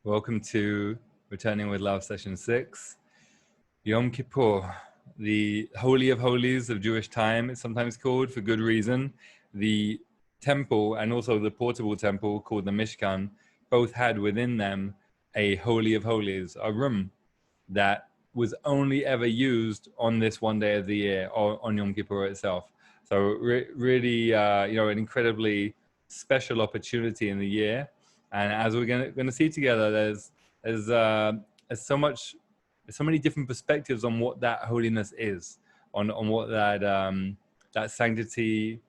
Welcome to Returning with Love Session 6. Yom Kippur, the Holy of Holies of Jewish time, it's sometimes called for good reason. The temple and also the portable temple called the Mishkan both had within them a Holy of Holies, a room that was only ever used on this one day of the year, or on Yom Kippur itself. So really, an incredibly special opportunity in the year. And as we're going to see together, there's so many different perspectives on what that holiness is, on what that sanctity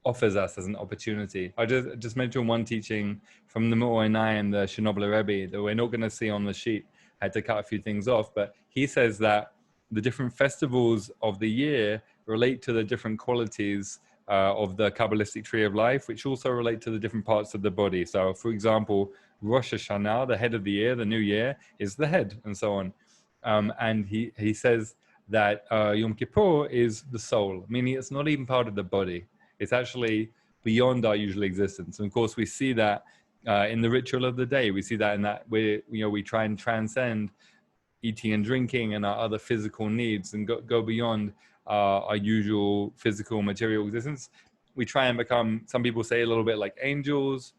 offers us as an opportunity. I just mentioned one teaching from the Mo'onai and the Chernobyl Rebbe that we're not going to see on the sheet. I had to cut a few things off, but he says that the different festivals of the year relate to the different qualities of the Kabbalistic tree of life, which also relate to the different parts of the body. So, for example, Rosh Hashanah, the head of the year, the new year, is the head, and so on. And he says that Yom Kippur is the soul, meaning it's not even part of the body. It's actually beyond our usual existence. And of course, we see that in the ritual of the day. We see that in that we try and transcend eating and drinking and our other physical needs and go beyond our usual physical material existence. We try and become, some people say, a little bit like angels.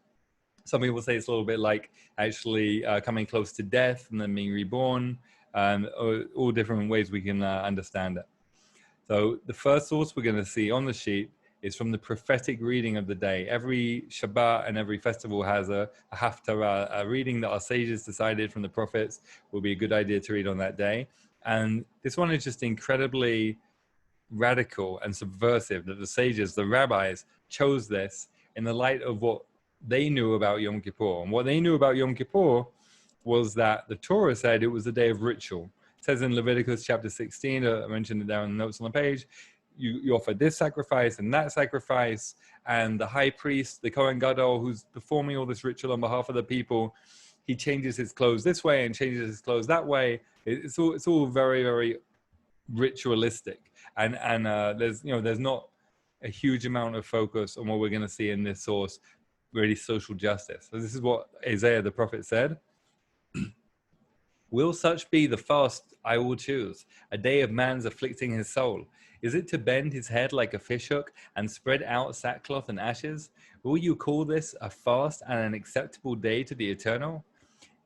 Some people say it's a little bit like actually coming close to death and then being reborn, all different ways we can understand it. So the first source we're going to see on the sheet is from the prophetic reading of the day. Every Shabbat and every festival has a haftarah, a reading that our sages decided from the prophets will be a good idea to read on that day. And this one is just incredibly radical and subversive, that the sages, the rabbis, chose this in the light of what they knew about Yom Kippur. And what they knew about Yom Kippur was that the Torah said it was a day of ritual. It says in Leviticus chapter 16, I mentioned it down in the notes on the page, you offer this sacrifice and that sacrifice, and the high priest, the Kohen Gadol, who's performing all this ritual on behalf of the people, he changes his clothes this way and changes his clothes that way. It's all very, very ritualistic, and there's not a huge amount of focus on what we're going to see in this source, really social justice. So this is what Isaiah the prophet said. Will such be the fast I will choose, a day of man's afflicting his soul? Is it to bend his head like a fishhook and spread out sackcloth and ashes? Will you call this a fast and an acceptable day to the Eternal?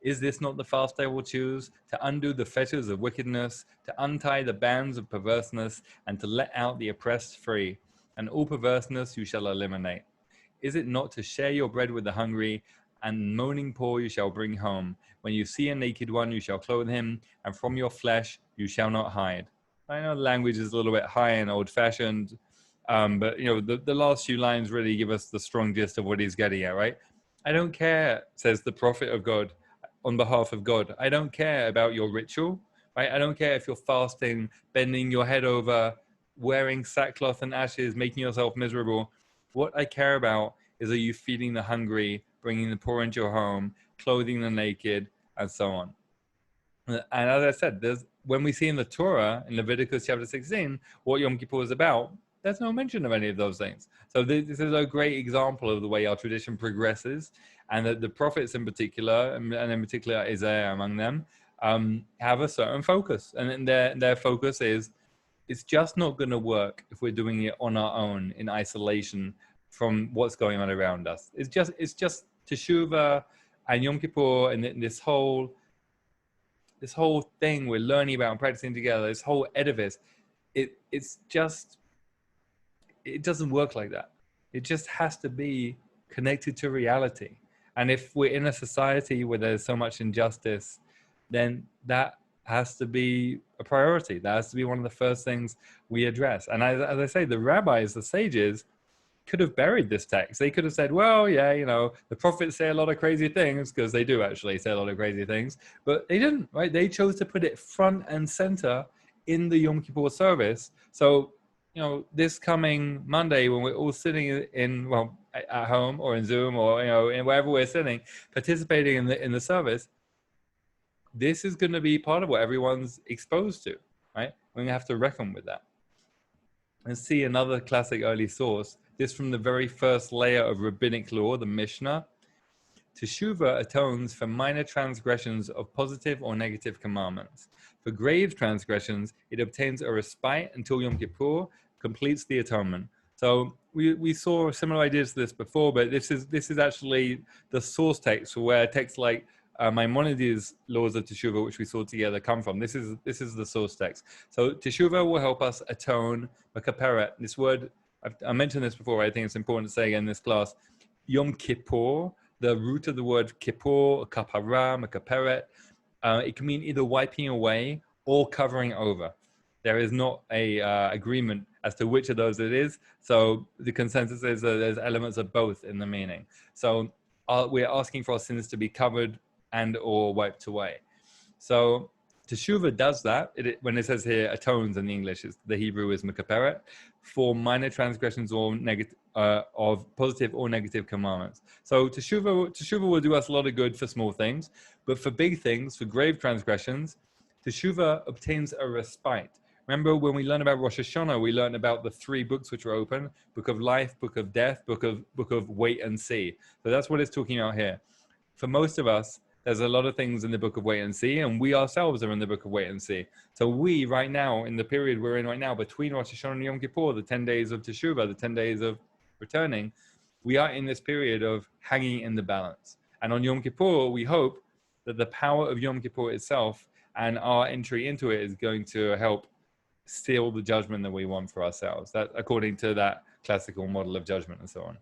Is this not the fast I will choose, to undo the fetters of wickedness, to untie the bands of perverseness, and to let out the oppressed free? And all perverseness you shall eliminate. Is it not to share your bread with the hungry, and moaning poor you shall bring home? When you see a naked one, you shall clothe him, and from your flesh you shall not hide. I know the language is a little bit high and old-fashioned, but the last few lines really give us the strong gist of what he's getting at, right? I don't care, says the prophet of God, on behalf of God. I don't care about your ritual, right? I don't care if you're fasting, bending your head over, wearing sackcloth and ashes, making yourself miserable. What I care about is, are you feeding the hungry, bringing the poor into your home, clothing the naked, and so on. And as I said, when we see in the Torah, in Leviticus chapter 16, what Yom Kippur is about, there's no mention of any of those things. So this is a great example of the way our tradition progresses, and that the prophets in particular, and in particular Isaiah among them, have a certain focus. And their focus is, it's just not going to work if we're doing it on our own in isolation from what's going on around us. It's just Teshuvah and Yom Kippur and this whole thing we're learning about and practicing together, this whole edifice, it doesn't work like that. It just has to be connected to reality. And if we're in a society where there's so much injustice, then that has to be a priority. That has to be one of the first things we address. And as I say, the rabbis, the sages, could have buried this text. They could have said, well, yeah, the prophets say a lot of crazy things, because they do actually say a lot of crazy things, but they didn't, right? They chose to put it front and center in the Yom Kippur service. So, this coming Monday, when we're all sitting at home or in Zoom or, in wherever we're sitting, participating in the service, this is going to be part of what everyone's exposed to, right? We're going to have to reckon with that. And see another classic early source, this from the very first layer of rabbinic law, the Mishnah. Teshuvah atones for minor transgressions of positive or negative commandments. For grave transgressions, it obtains a respite until Yom Kippur completes the atonement. So we saw similar ideas to this before, but this is actually the source text for where texts like Maimonides' laws of Teshuvah, which we saw together, come from. This is the source text. So Teshuvah will help us atone, makaperet. This word, I mentioned this before, I think it's important to say again in this class. Yom Kippur, the root of the word Kippur, kapara, makaperet, it can mean either wiping away or covering over. There is not a agreement as to which of those it is. So the consensus is that there's elements of both in the meaning. So we're asking for our sins to be covered and or wiped away. So Teshuvah does that. When it says here atones in the English, the Hebrew is makaperet, for minor transgressions or of positive or negative commandments. So Teshuvah will do us a lot of good for small things, but for big things, for grave transgressions, Teshuvah obtains a respite. Remember when we learn about Rosh Hashanah, we learn about the 3 books which are open: Book of Life, Book of Death, Book of Wait and See. So that's what it's talking about here. For most of us, there's a lot of things in the Book of Wait and See, and we ourselves are in the Book of Wait and See. So we, right now, in the period we're in right now, between Rosh Hashanah and Yom Kippur, the 10 days of Teshuvah, the 10 days of returning, we are in this period of hanging in the balance. And on Yom Kippur, we hope that the power of Yom Kippur itself and our entry into it is going to help seal the judgment that we want for ourselves, that according to that classical model of judgment and so on.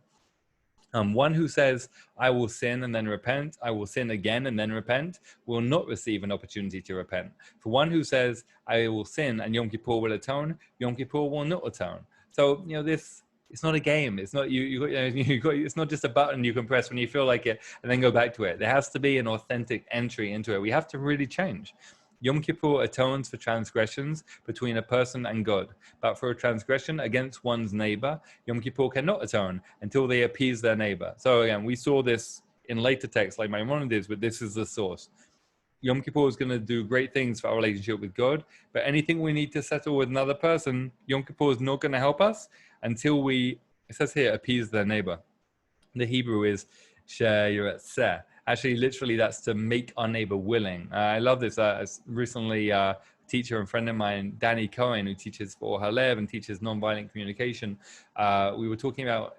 One who says, I will sin and then repent, I will sin again and then repent, will not receive an opportunity to repent. For one who says, I will sin and Yom Kippur will atone, Yom Kippur will not atone. So, it's not a game. It's not it's not just a button you can press when you feel like it and then go back to it. There has to be an authentic entry into it. We have to really change. Yom Kippur atones for transgressions between a person and God, but for a transgression against one's neighbor, Yom Kippur cannot atone until they appease their neighbor. So again, we saw this in later texts like Maimonides, but this is the source. Yom Kippur is going to do great things for our relationship with God, but anything we need to settle with another person, Yom Kippur is not going to help us until we, it says here, appease their neighbor. The Hebrew is she'yiratzeh. Actually, literally, that's to make our neighbor willing. I love this. Recently, a teacher and friend of mine, Danny Cohen, who teaches for Halev and teaches nonviolent communication, we were talking about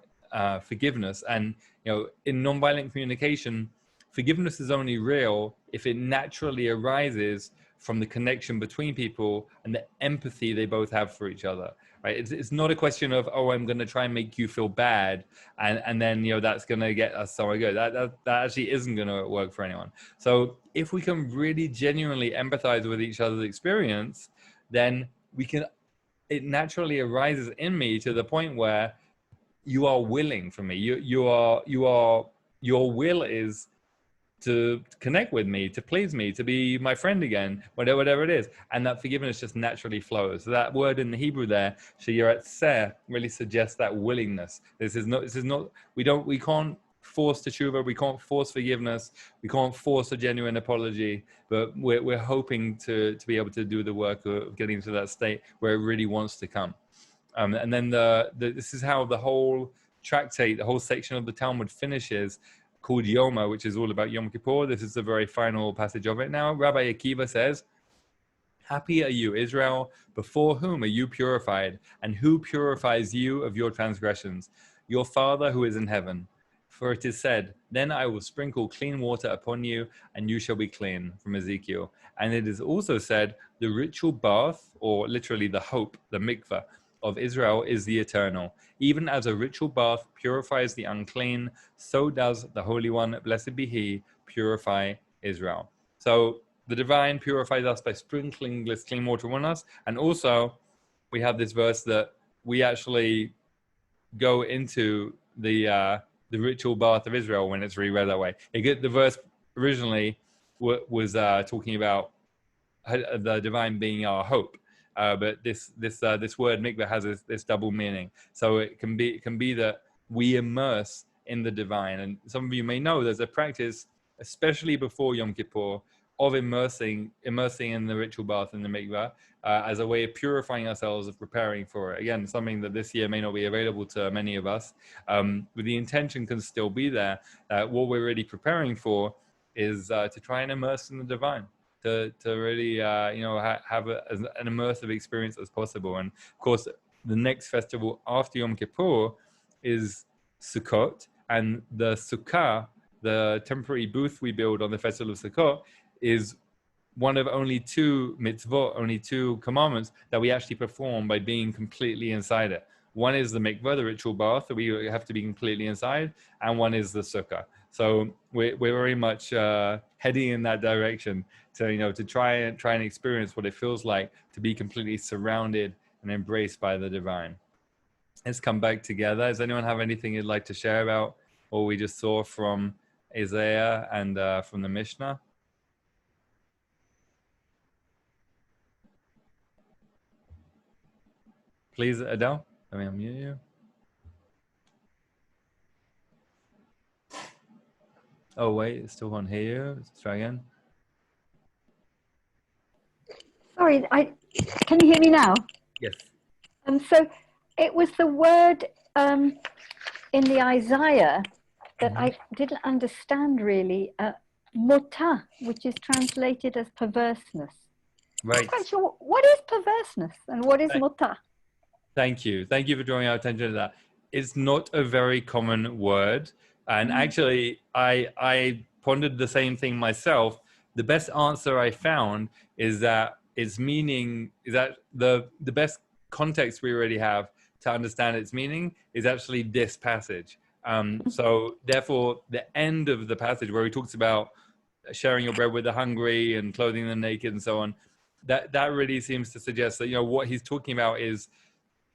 forgiveness. And, in nonviolent communication, forgiveness is only real if it naturally arises from the connection between people and the empathy they both have for each other, right? It's not a question of, oh, I'm going to try and make you feel bad, and then that's going to get us somewhere good. That actually isn't going to work for anyone. So if we can really genuinely empathize with each other's experience, then it naturally arises in me to the point where you are willing for me. Your will is to connect with me, to please me, to be my friend again, whatever it is. And that forgiveness just naturally flows. So that word in the Hebrew there, she'yiratzeh, really suggests that willingness. We can't force teshuvah, we can't force forgiveness, we can't force a genuine apology, but we're hoping to be able to do the work of getting to that state where it really wants to come. And then this is how the whole tractate, the whole section of the Talmud finishes, called Yoma, which is all about Yom Kippur. This is the very final passage of it now. Rabbi Akiva says, happy are you, Israel, before whom are you purified, and who purifies you of your transgressions? Your Father who is in heaven. For it is said, then I will sprinkle clean water upon you, and you shall be clean, from Ezekiel. And it is also said, the ritual bath, or literally the hope, the mikvah, of Israel is the eternal. Even as a ritual bath purifies the unclean, so does the Holy One, blessed be He, purify Israel. So the divine purifies us by sprinkling this clean water on us. And also, we have this verse that we actually go into the ritual bath of Israel when it's reread that way. The verse originally was talking about the divine being our hope. But this word mikveh has this double meaning. So it can be that we immerse in the divine. And some of you may know there's a practice, especially before Yom Kippur, of immersing in the ritual bath in the mikvah as a way of purifying ourselves, of preparing for it. Again, something that this year may not be available to many of us, but the intention can still be there. What we're really preparing for is to try and immerse in the divine, to really have an immersive experience as possible. And of course, the next festival after Yom Kippur is Sukkot, and the Sukkah, the temporary booth we build on the festival of Sukkot, is one of only two mitzvot, only two commandments that we actually perform by being completely inside it. One is the mikvah, the ritual bath, that we have to be completely inside, and one is the sukkah. So we're very much heading in that direction to try and experience what it feels like to be completely surrounded and embraced by the divine. Let's come back together. Does anyone have anything you'd like to share about what we just saw from Isaiah and from the Mishnah? Please, Adele, let me unmute you. Oh, wait, still can't hear you. Let's try again. Sorry, can you hear me now? Yes. So it was the word in the Isaiah that I didn't understand really, muta, which is translated as perverseness. Right. I'm not quite sure what is perverseness and what is muta. Thank you. Thank you for drawing our attention to that. It's not a very common word. And actually, I pondered the same thing myself. The best answer I found is that its meaning is that the best context we already have to understand its meaning is actually this passage. So therefore, the end of the passage where he talks about sharing your bread with the hungry and clothing the naked and so on, that really seems to suggest that what he's talking about is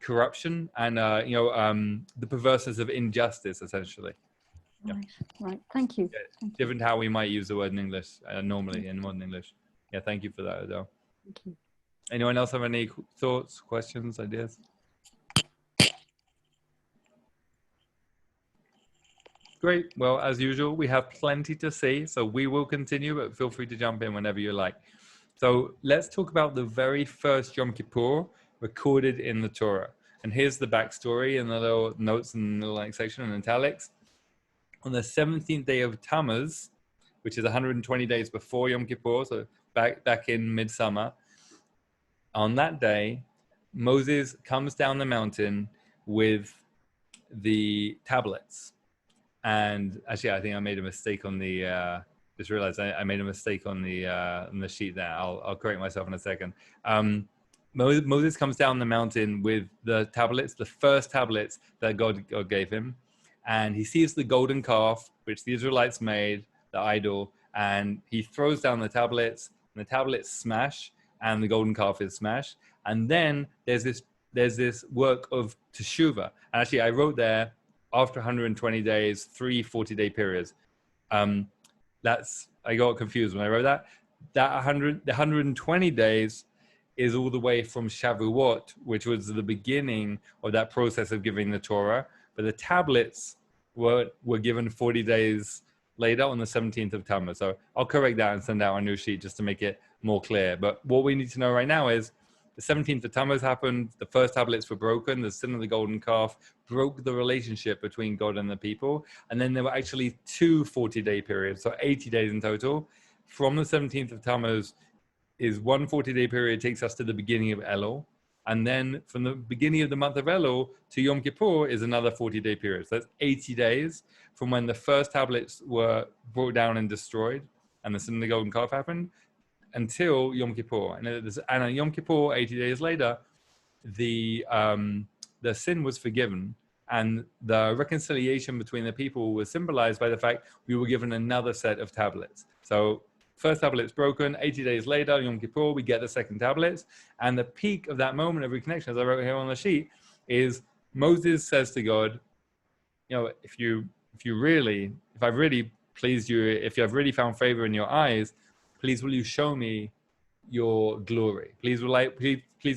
corruption and the perverseness of injustice, essentially. Right. Thank you. Yeah, different how we might use the word in English normally in modern English. Yeah, thank you for that, Adele. Thank you. Anyone else have any thoughts, questions, ideas? Great. Well, as usual, we have plenty to see, so we will continue, but feel free to jump in whenever you like. So let's talk about the very first Yom Kippur recorded in the Torah. And here's the backstory in the little notes in the little section in italics. On the 17th day of Tammuz, which is 120 days before Yom Kippur, so back in midsummer, on that day, Moses comes down the mountain with the tablets. And actually, I think I made a mistake on the, just realized I made a mistake on the sheet there. I'll correct myself in a second. Moses comes down the mountain with the tablets, the first tablets that God gave him. And he sees the golden calf, which the Israelites made, the idol, and he throws down the tablets, and the tablets smash, and the golden calf is smashed. And then there's this work of teshuvah. And actually, I wrote there, after 120 days, 3 40-day periods. I got confused when I wrote that. The 120 days is all the way from Shavuot, which was the beginning of that process of giving the Torah. But the tablets were given 40 days later on the 17th of Tammuz. So I'll correct that and send out a new sheet just to make it more clear. But what we need to know right now is the 17th of Tammuz happened, the first tablets were broken, the sin of the golden calf broke the relationship between God and the people. And then there were actually 2 40-day periods, so 80 days in total. From the 17th of Tammuz is 1 40-day period takes us to the beginning of Elul. And then from the beginning of the month of Elul to Yom Kippur is another 40-day period. So that's 80 days from when the first tablets were brought down and destroyed and the sin of the golden calf happened until Yom Kippur. And on Yom Kippur, 80 days later, the sin was forgiven. And the reconciliation between the people was symbolized by the fact we were given another set of tablets. So first tablet's broken, 80 days later, Yom Kippur, we get the second tablets. And the peak of that moment of reconnection, as I wrote here on the sheet, is Moses says to God, if I've really pleased you, if I've really found favor in your eyes, please will you show me your glory? Please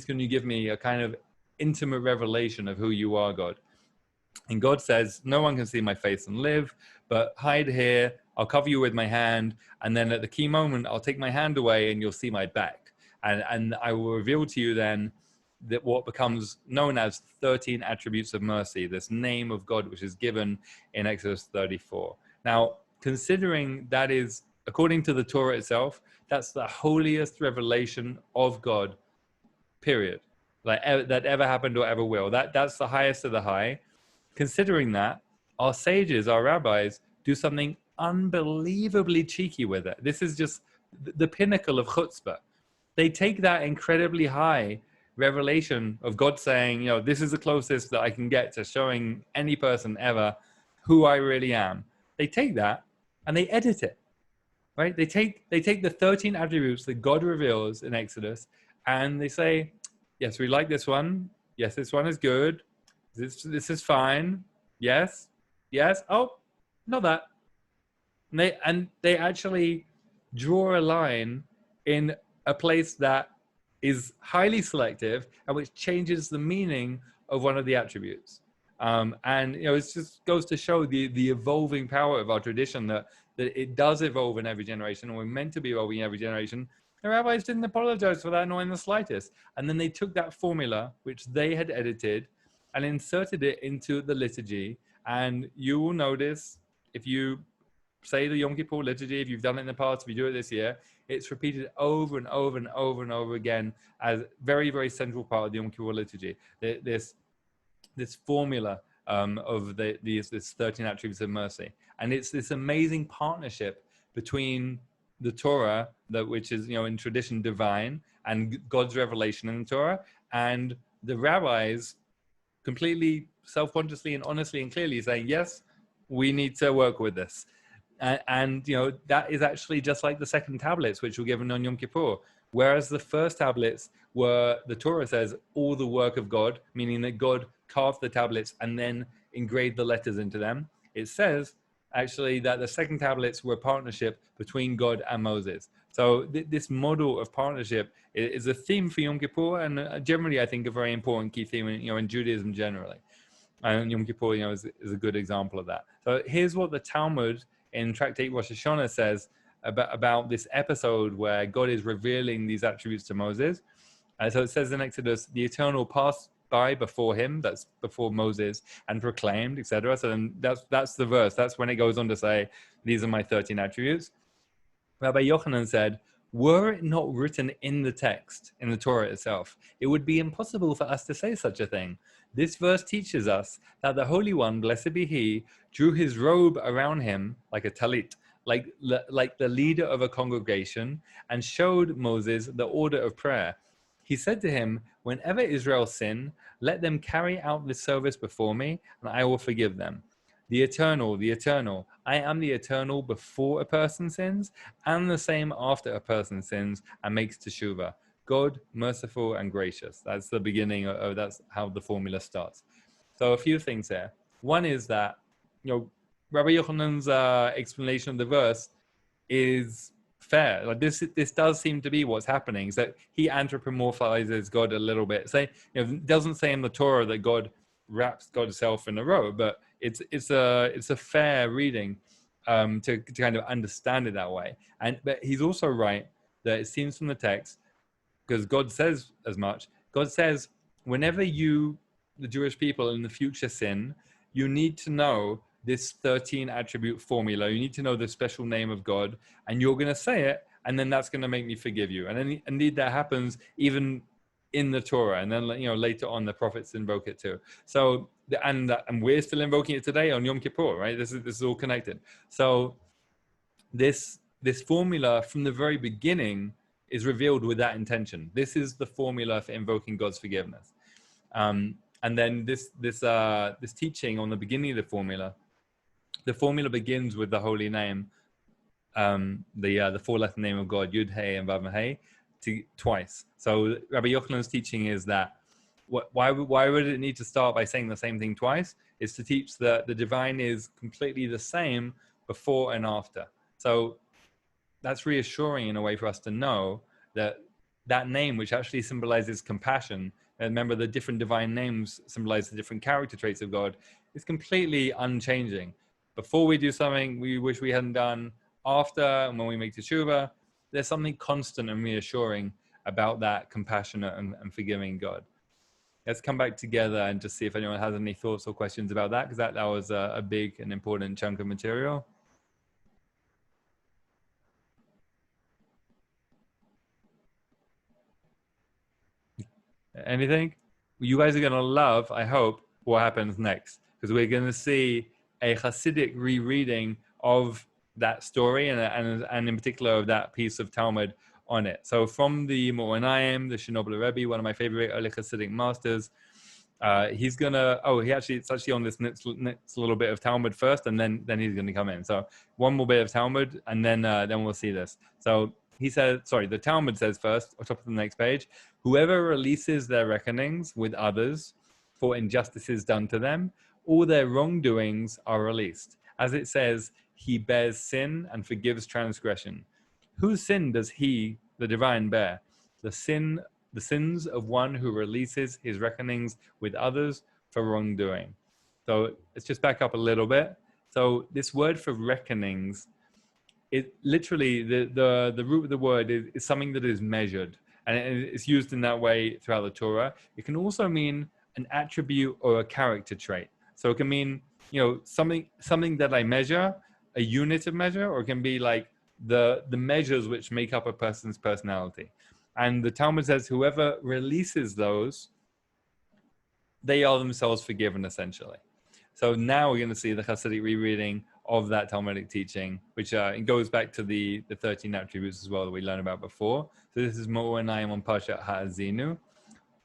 can you give me a kind of intimate revelation of who you are, God? And God says, no one can see my face and live, but hide here, I'll cover you with my hand, and then at the key moment, I'll take my hand away and you'll see my back. And I will reveal to you then that what becomes known as 13 attributes of mercy, this name of God, which is given in Exodus 34. Now, considering that is, according to the Torah itself, that's the holiest revelation of God, period. Like that ever happened or ever will. That's the highest of the high. Considering that, our sages, our rabbis, do something unbelievably cheeky with it. This is just the pinnacle of chutzpah. They take that incredibly high revelation of God saying, you know, this is the closest that I can get to showing any person ever who I really am. They take that and they edit it, right? They take the 13 attributes that God reveals in Exodus and they say, yes, we like this one. Yes, this one is good. This is fine. Yes. Oh, not that. And they actually draw a line in a place that is highly selective and which changes the meaning of one of the attributes. And you know, it just goes to show the evolving power of our tradition, that it does evolve in every generation, and we're meant to be evolving in every generation. The rabbis didn't apologize for that, nor in the slightest. And then they took that formula, which they had edited, and inserted it into the liturgy. And you will notice, if you say the Yom Kippur liturgy, if you've done it in the past, if you do it this year, it's repeated over and over and over and over again as very, very central part of the Yom Kippur liturgy. This formula of this 13 attributes of mercy. And it's this amazing partnership between the Torah, which is, you know, in tradition divine, and God's revelation in the Torah, and the rabbis completely self-consciously and honestly and clearly saying, yes, we need to work with this. And you know, that is actually just like the second tablets, which were given on Yom Kippur. Whereas the first tablets were, the Torah says, all the work of God, meaning that God carved the tablets and then engraved the letters into them. It says actually that the second tablets were a partnership between God and Moses. So this model of partnership is a theme for Yom Kippur, and generally I think a very important key theme in, you know, in Judaism generally. And Yom Kippur, you know, is a good example of that. So here's what the Talmud in Tractate Rosh Hashanah says about this episode where God is revealing these attributes to Moses. So it says in Exodus, the Eternal passed by before him, that's before Moses, and proclaimed, etc. So then that's the verse. That's when it goes on to say, these are my 13 attributes. Rabbi Yochanan said, were it not written in the text, in the Torah itself, it would be impossible for us to say such a thing. This verse teaches us that the Holy One, blessed be He, drew his robe around him like a talit, like the leader of a congregation, and showed Moses the order of prayer. He said to him, whenever Israel sin, let them carry out this service before me, and I will forgive them. The eternal, I am the eternal before a person sins, and the same after a person sins and makes teshuvah. God, merciful and gracious. That's the beginning of, that's how the formula starts. So a few things there. One is that, you know, Rabbi Yochanan's explanation of the verse is fair. Like this does seem to be what's happening. So he anthropomorphizes God a little bit. Say, you know, it doesn't say in the Torah that God wraps God's self in a robe, but it's a fair reading to kind of understand it that way. But he's also right that it seems from the text, because God says as much. God says, whenever you, the Jewish people in the future, sin, you need to know this 13 attribute formula. You need to know the special name of God, and you're going to say it, and then that's going to make me forgive you. And then, indeed, that happens even in the Torah, and then, you know, later on the prophets invoke it too. So, and we're still invoking it today on Yom Kippur, right? This is all connected. So, this formula from the very beginning is revealed with that intention. This is the formula for invoking God's forgiveness. And then this teaching on the beginning of the formula begins with the holy name, the four-letter name of God, Yud Hey and Vav Hey, twice. So Rabbi Yochanan's teaching is that why would it need to start by saying the same thing twice? Is to teach that the divine is completely the same before and after. So that's reassuring in a way for us to know that name, which actually symbolizes compassion, and remember the different divine names symbolize the different character traits of God, is completely unchanging. before we do something we wish we hadn't done, after, and when we make teshuvah. There's something constant and reassuring about that compassionate and forgiving God. Let's come back together and just see if anyone has any thoughts or questions about that, because that was a big and important chunk of material. Anything? You guys are going to love, I hope, what happens next, because we're going to see a Hasidic rereading of that story and in particular of that piece of Talmud on it. So from the Moranayim, the Chernobyl Rebbe, one of my favorite early Hasidic masters, he's gonna. It's actually on this next little bit of Talmud first, and then he's gonna come in. So one more bit of Talmud, and then we'll see this. So he says, the Talmud says first, on top of the next page, whoever releases their reckonings with others for injustices done to them, all their wrongdoings are released. As it says, he bears sin and forgives transgression. Whose sin does he, the divine, bear? The sins of one who releases his reckonings with others for wrongdoing. So let's just back up a little bit. So this word for reckonings, it literally, the root of the word is something that is measured, and it's used in that way throughout the Torah. It can also mean an attribute or a character trait. So it can mean, something that I measure, a unit of measure, or it can be like the measures which make up a person's personality. And the Talmud says whoever releases those, they are themselves forgiven, essentially. So now we're going to see the Hasidic rereading of that Talmudic teaching, which it goes back to the 13 attributes as well that we learned about before. So this is Mo'anayim on Parshat Ha'azinu.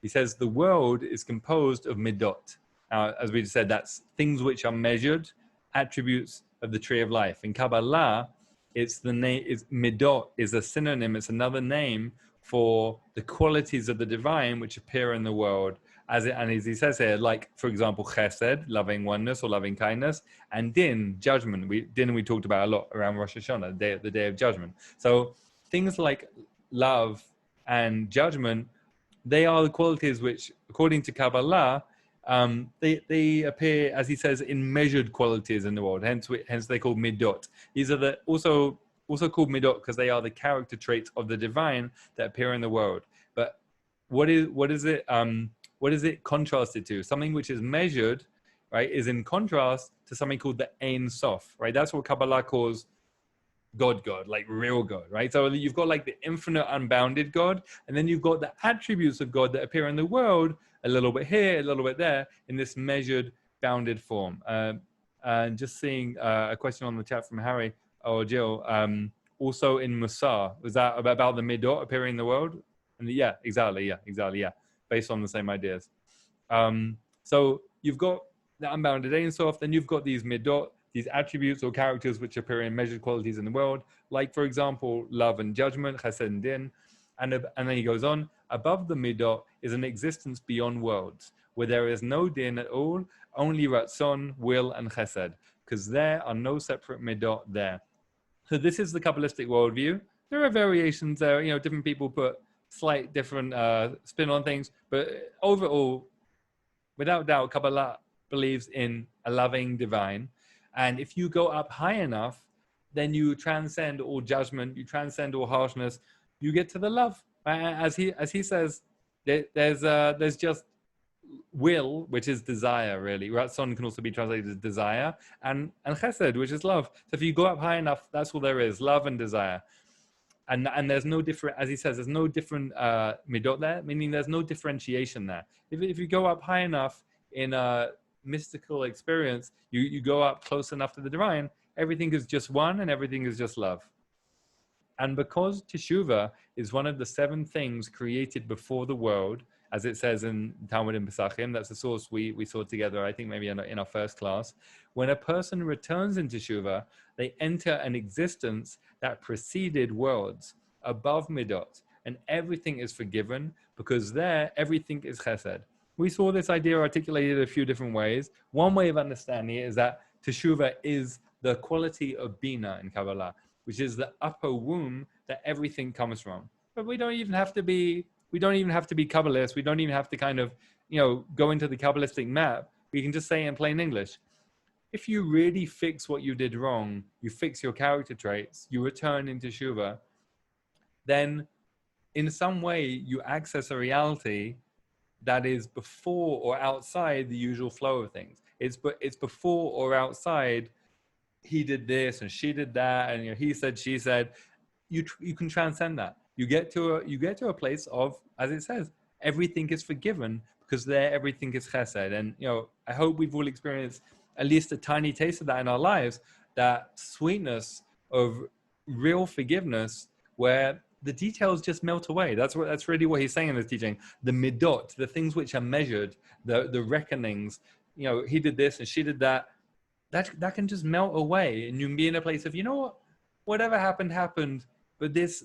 He says the world is composed of midot. Now, as we said, that's things which are measured, attributes of the tree of life. In Kabbalah, it's the name is midot is a synonym. It's another name for the qualities of the divine which appear in the world. As he says here, like, for example, chesed, loving oneness or loving kindness, and din, judgment. We talked about a lot around Rosh Hashanah, the day of judgment. So things like love and judgment, they are the qualities which, according to Kabbalah, they appear, as he says, in measured qualities in the world. Hence they're called midot. These are also called midot because they are the character traits of the divine that appear in the world. But what is it contrasted to? Something which is measured, right, is in contrast to something called the Ein Sof, right? That's what Kabbalah calls God, like real God, right? So you've got like the infinite, unbounded God, and then you've got the attributes of God that appear in the world, a little bit here, a little bit there, in this measured, bounded form. And just seeing a question on the chat from Harry or Jill, also in Musar, was that about the midot appearing in the world? And yeah, exactly, based on the same ideas. So you've got the unbounded Ein Sof, then you've got these midot, these attributes or characters which appear in measured qualities in the world, like, for example, love and judgment, chesed and din. And then he goes on, above the midot is an existence beyond worlds, where there is no din at all, only ratzon, will, and chesed, because there are no separate midot there. So this is the Kabbalistic worldview. There are variations there, different people put slight different spin on things, but overall, without doubt, Kabbalah believes in a loving divine. And if you go up high enough, then you transcend all judgment, you transcend all harshness, you get to the love. As he says, there's just will, which is desire, really. Ratzon can also be translated as desire, and chesed, which is love. So if you go up high enough, that's all there is, love and desire. And there's no different, as he says, there's no different midot there, meaning there's no differentiation there. If you go up high enough in a mystical experience, you go up close enough to the divine, everything is just one and everything is just love. And because teshuvah is one of the 7 things created before the world, as it says in Talmud in Pesachim, that's the source we saw together, I think maybe in our first class. When a person returns in teshuvah, they enter an existence that preceded worlds, above midot, and everything is forgiven because there everything is chesed. We saw this idea articulated a few different ways. One way of understanding it is that teshuvah is the quality of bina in Kabbalah, which is the upper womb that everything comes from. But we don't even have to be Kabbalists. We don't even have to kind of, go into the Kabbalistic map. We can just say in plain English, if you really fix what you did wrong, you fix your character traits, you return into teshuva, then in some way you access a reality that is before or outside the usual flow of things. It's before or outside he did this and she did that, and he said, she said. You can transcend that. You get to a place of, as it says, everything is forgiven, because there everything is chesed. And I hope we've all experienced at least a tiny taste of that in our lives, that sweetness of real forgiveness, where the details just melt away. That's really what he's saying in this teaching. The midot, the things which are measured, the reckonings. He did this and she did that. That can just melt away, and you can be in a place of, whatever happened. But this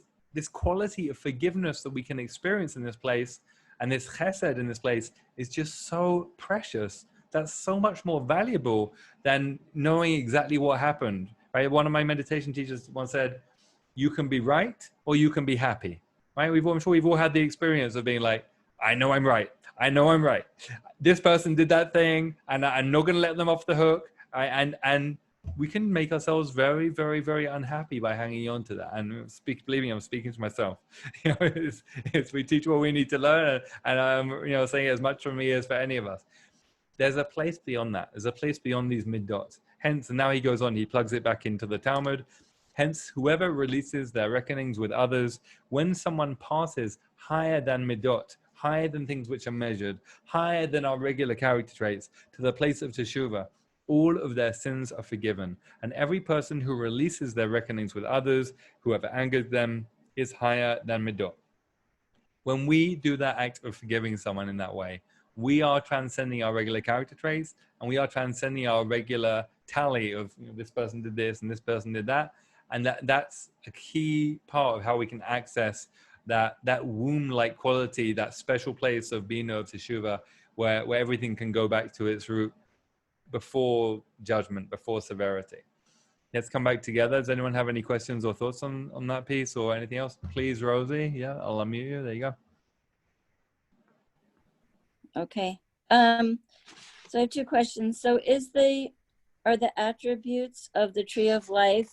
quality of forgiveness that we can experience in this place, and this chesed in this place, is just so precious. That's so much more valuable than knowing exactly what happened. Right? One of my meditation teachers once said, "You can be right or you can be happy." Right? I'm sure we've all had the experience of being like, "I know I'm right. I know I'm right. This person did that thing, and I'm not going to let them off the hook." And we can make ourselves very, very, very unhappy by hanging on to that. And believe me, I'm speaking to myself. It's we teach what we need to learn, and I'm saying as much for me as for any of us. There's a place beyond that. There's a place beyond these middots. Hence, and now he goes on, he plugs it back into the Talmud. Hence, whoever releases their reckonings with others, when someone passes higher than midot, higher than things which are measured, higher than our regular character traits, to the place of teshuvah, all of their sins are forgiven. And every person who releases their reckonings with others, whoever angered them, is higher than midot. When we do that act of forgiving someone in that way, we are transcending our regular character traits, and we are transcending our regular tally of this person did this and this person did that. And that's a key part of how we can access that womb-like quality, that special place of bina, of teshuvah, where everything can go back to its root, before judgment, before severity. Let's come back together. Does anyone have any questions or thoughts on that piece or anything else? Please, Rosie. Yeah, I'll unmute you. There you go. Okay. So I have two questions. So are the attributes of the tree of life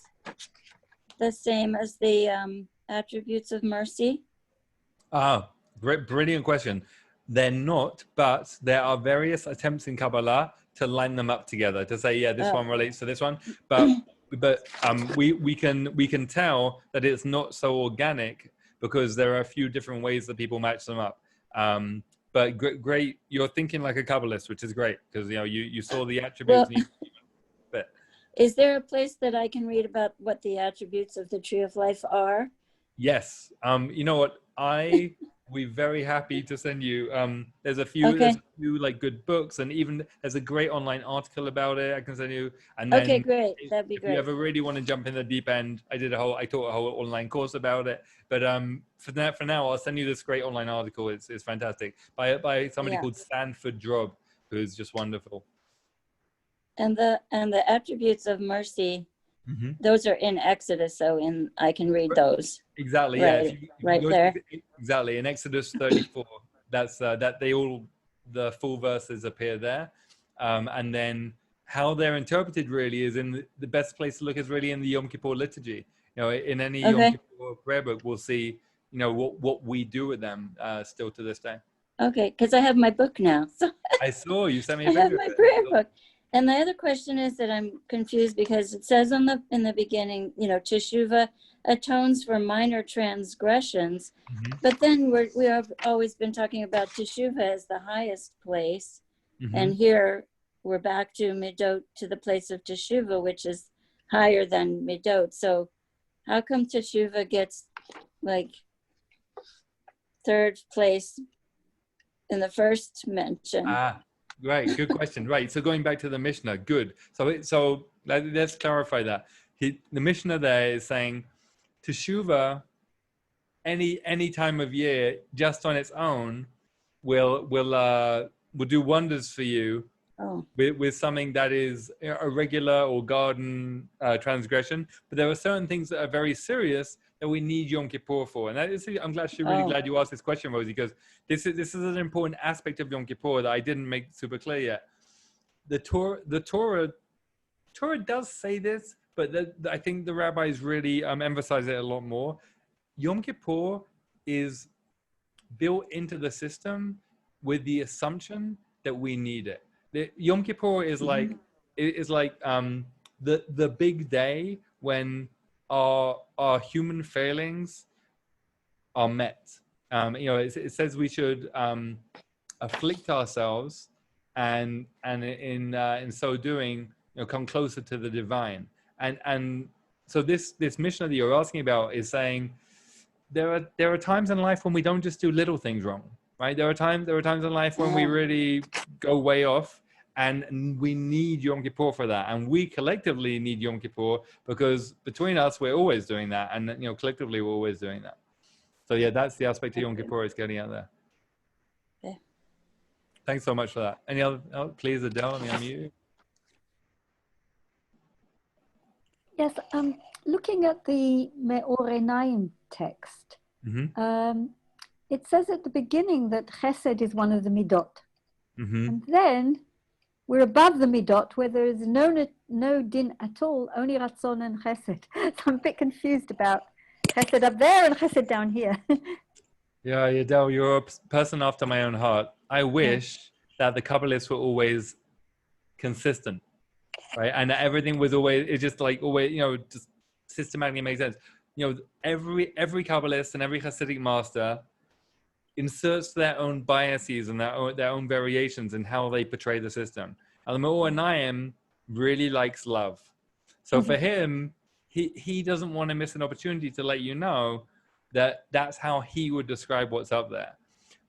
the same as the attributes of mercy? Great, brilliant question. They're not, but there are various attempts in Kabbalah to line them up together, to say, yeah, this one relates to this one. But we can tell that it's not so organic, because there are a few different ways that people match them up. But great, you're thinking like a Kabbalist, which is great, because you saw the attributes. Well, is there a place that I can read about what the attributes of the tree of life are? Yes. You know what? We're very happy to send you. There's a few like good books, and even there's a great online article about it I can send you. And then, okay, great. That'd be great. If you ever really want to jump in the deep end, I taught a whole online course about it. But for now, I'll send you this great online article. It's fantastic by somebody called Sanford Drob, who's just wonderful. And the attributes of mercy, those are in Exodus, so I can read those. Exactly. Right, yeah. If you right there. Exactly. In Exodus 34, that's the full verses appear there, and then how they're interpreted really is in the best place to look is really in the Yom Kippur liturgy. In any Yom Kippur prayer book, we'll see what we do with them still to this day. Okay, because I have my book now. So I saw you sent me a I picture. have my prayer book. And the other question is that I'm confused, because it says in the beginning, teshuvah atones for minor transgressions, but then we have always been talking about teshuvah as the highest place, and here we're back to midot, to the place of teshuvah, which is higher than midot. So how come teshuvah gets like third place in the first mention? Right, good question. Right, so going back to the Mishnah, good. So let's clarify that. The Mishnah there is saying teshuvah, any time of year, just on its own, will do wonders for you. With something that is a regular or garden transgression, but there are certain things that are very serious that we need Yom Kippur for. And I'm really glad you asked this question, Rosie, because this is an important aspect of Yom Kippur that I didn't make super clear yet. The Torah Torah does say this, but I think the rabbis really emphasize it a lot more. Yom Kippur is built into the system with the assumption that we need it. Yom Kippur is like the big day when our human failings are met. It says we should afflict ourselves, and in so doing, come closer to the divine. And so this mission that you're asking about is saying there are times in life when we don't just do little things wrong, right? There are times in life when we really go way off, and we need Yom Kippur for that. And we collectively need Yom Kippur because between us, we're always doing that. And, collectively, we're always doing that. So yeah, that's the aspect of Yom Kippur is getting out there. Okay. Thanks so much for that. Any other, please, Adele, let me unmute you. Yes, looking at the Me'or Einayim text, it says at the beginning that Chesed is one of the Midot. And then we're above the Midot where there is no din at all, only Ratzon and Chesed. So I'm a bit confused about Chesed up there and Chesed down here. Yeah, Adele, you're a person after my own heart. I wish that the Kabbalists were always consistent, right? And that everything was always, it's just like always, just systematically makes sense. Every Kabbalist and every Hasidic master inserts their own biases and their own variations in how they portray the system. And the Me'or Einayim really likes love. So for him, he doesn't want to miss an opportunity to let you know that that's how he would describe what's up there.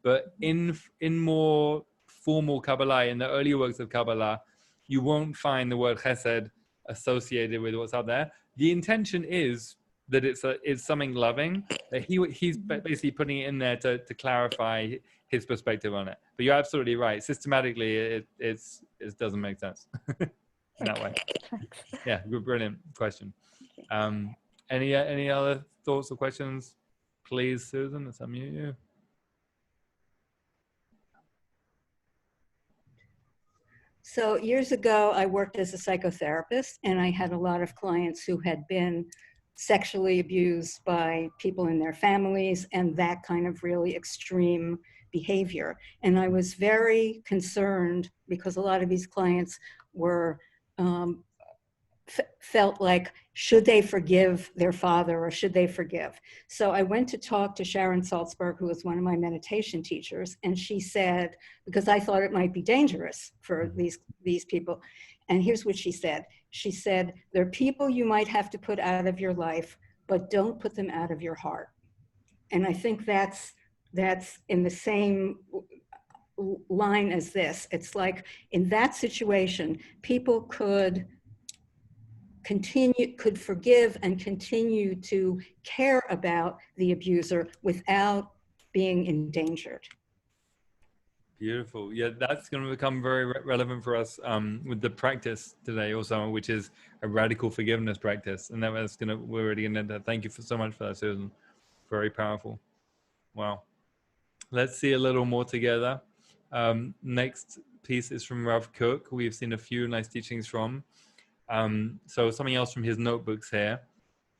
But in more formal Kabbalah, in the early works of Kabbalah, you won't find the word Chesed associated with what's up there. The intention is that it's something loving, that he's basically putting it in there to clarify his perspective on it. But you're absolutely right. Systematically, it doesn't make sense in that way. Yeah, brilliant question. Any other thoughts or questions? Please, Susan, let's unmute you. So years ago, I worked as a psychotherapist, and I had a lot of clients who had been sexually abused by people in their families and that kind of really extreme behavior. And I was very concerned because a lot of these clients were felt like, should they forgive their father or should they forgive? So I went to talk to Sharon Salzberg, who was one of my meditation teachers, and she said, because I thought it might be dangerous for these people, and here's what she said. She said, there are people you might have to put out of your life, but don't put them out of your heart. And I think that's in the same line as this. It's like in that situation, people could forgive and continue to care about the abuser without being endangered. Beautiful. Yeah, that's going to become very relevant for us with the practice today also, which is a radical forgiveness practice. And we're already going to end that. Thank you so much for that, Susan. Very powerful. Wow. Let's see a little more together. Next piece is from Rav Kook. We've seen a few nice teachings from. So something else from his notebooks here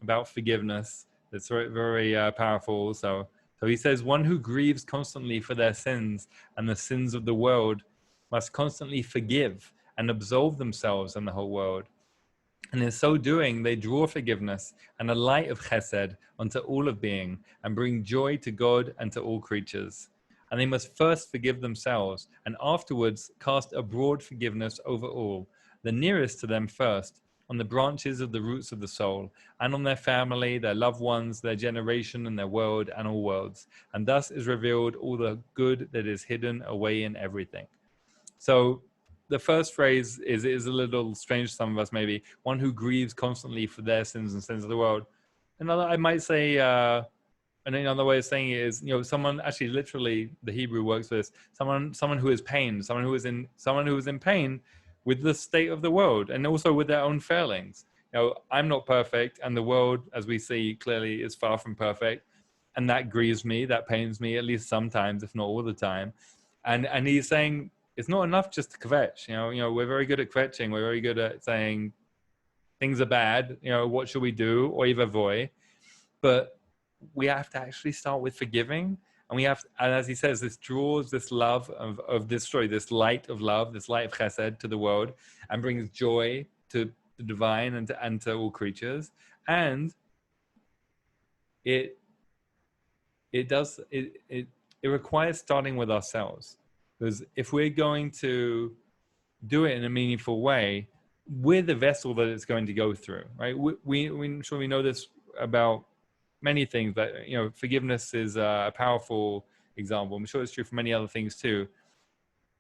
about forgiveness that's very, very powerful also. So he says, one who grieves constantly for their sins and the sins of the world must constantly forgive and absolve themselves and the whole world. And in so doing, they draw forgiveness and a light of chesed onto all of being and bring joy to God and to all creatures. And they must first forgive themselves and afterwards cast a broad forgiveness over all, the nearest to them first, on the branches of the roots of the soul, and on their family, their loved ones, their generation, and their world, and all worlds. And thus is revealed all the good that is hidden away in everything. So the first phrase is a little strange to some of us, maybe. One who grieves constantly for their sins and sins of the world. Another, I might say, and another way of saying it is, someone actually literally, the Hebrew works for this, someone who is pained, someone who is in pain with the state of the world and also with their own failings. I'm not perfect, and the world, as we see clearly, is far from perfect. And that grieves me, that pains me, at least sometimes, if not all the time. And he's saying, it's not enough just to kvetch. We're very good at kvetching. We're very good at saying, things are bad, what should we do? Or even avoid. But we have to actually start with forgiving. And we have, and as he says, this draws this love of this story, this light of love, this light of chesed to the world, and brings joy to the divine and to all creatures. And it requires starting with ourselves, because if we're going to do it in a meaningful way, we're the vessel that it's going to go through, right? I'm sure we know this about many things, but forgiveness is a powerful example. I'm sure it's true for many other things too.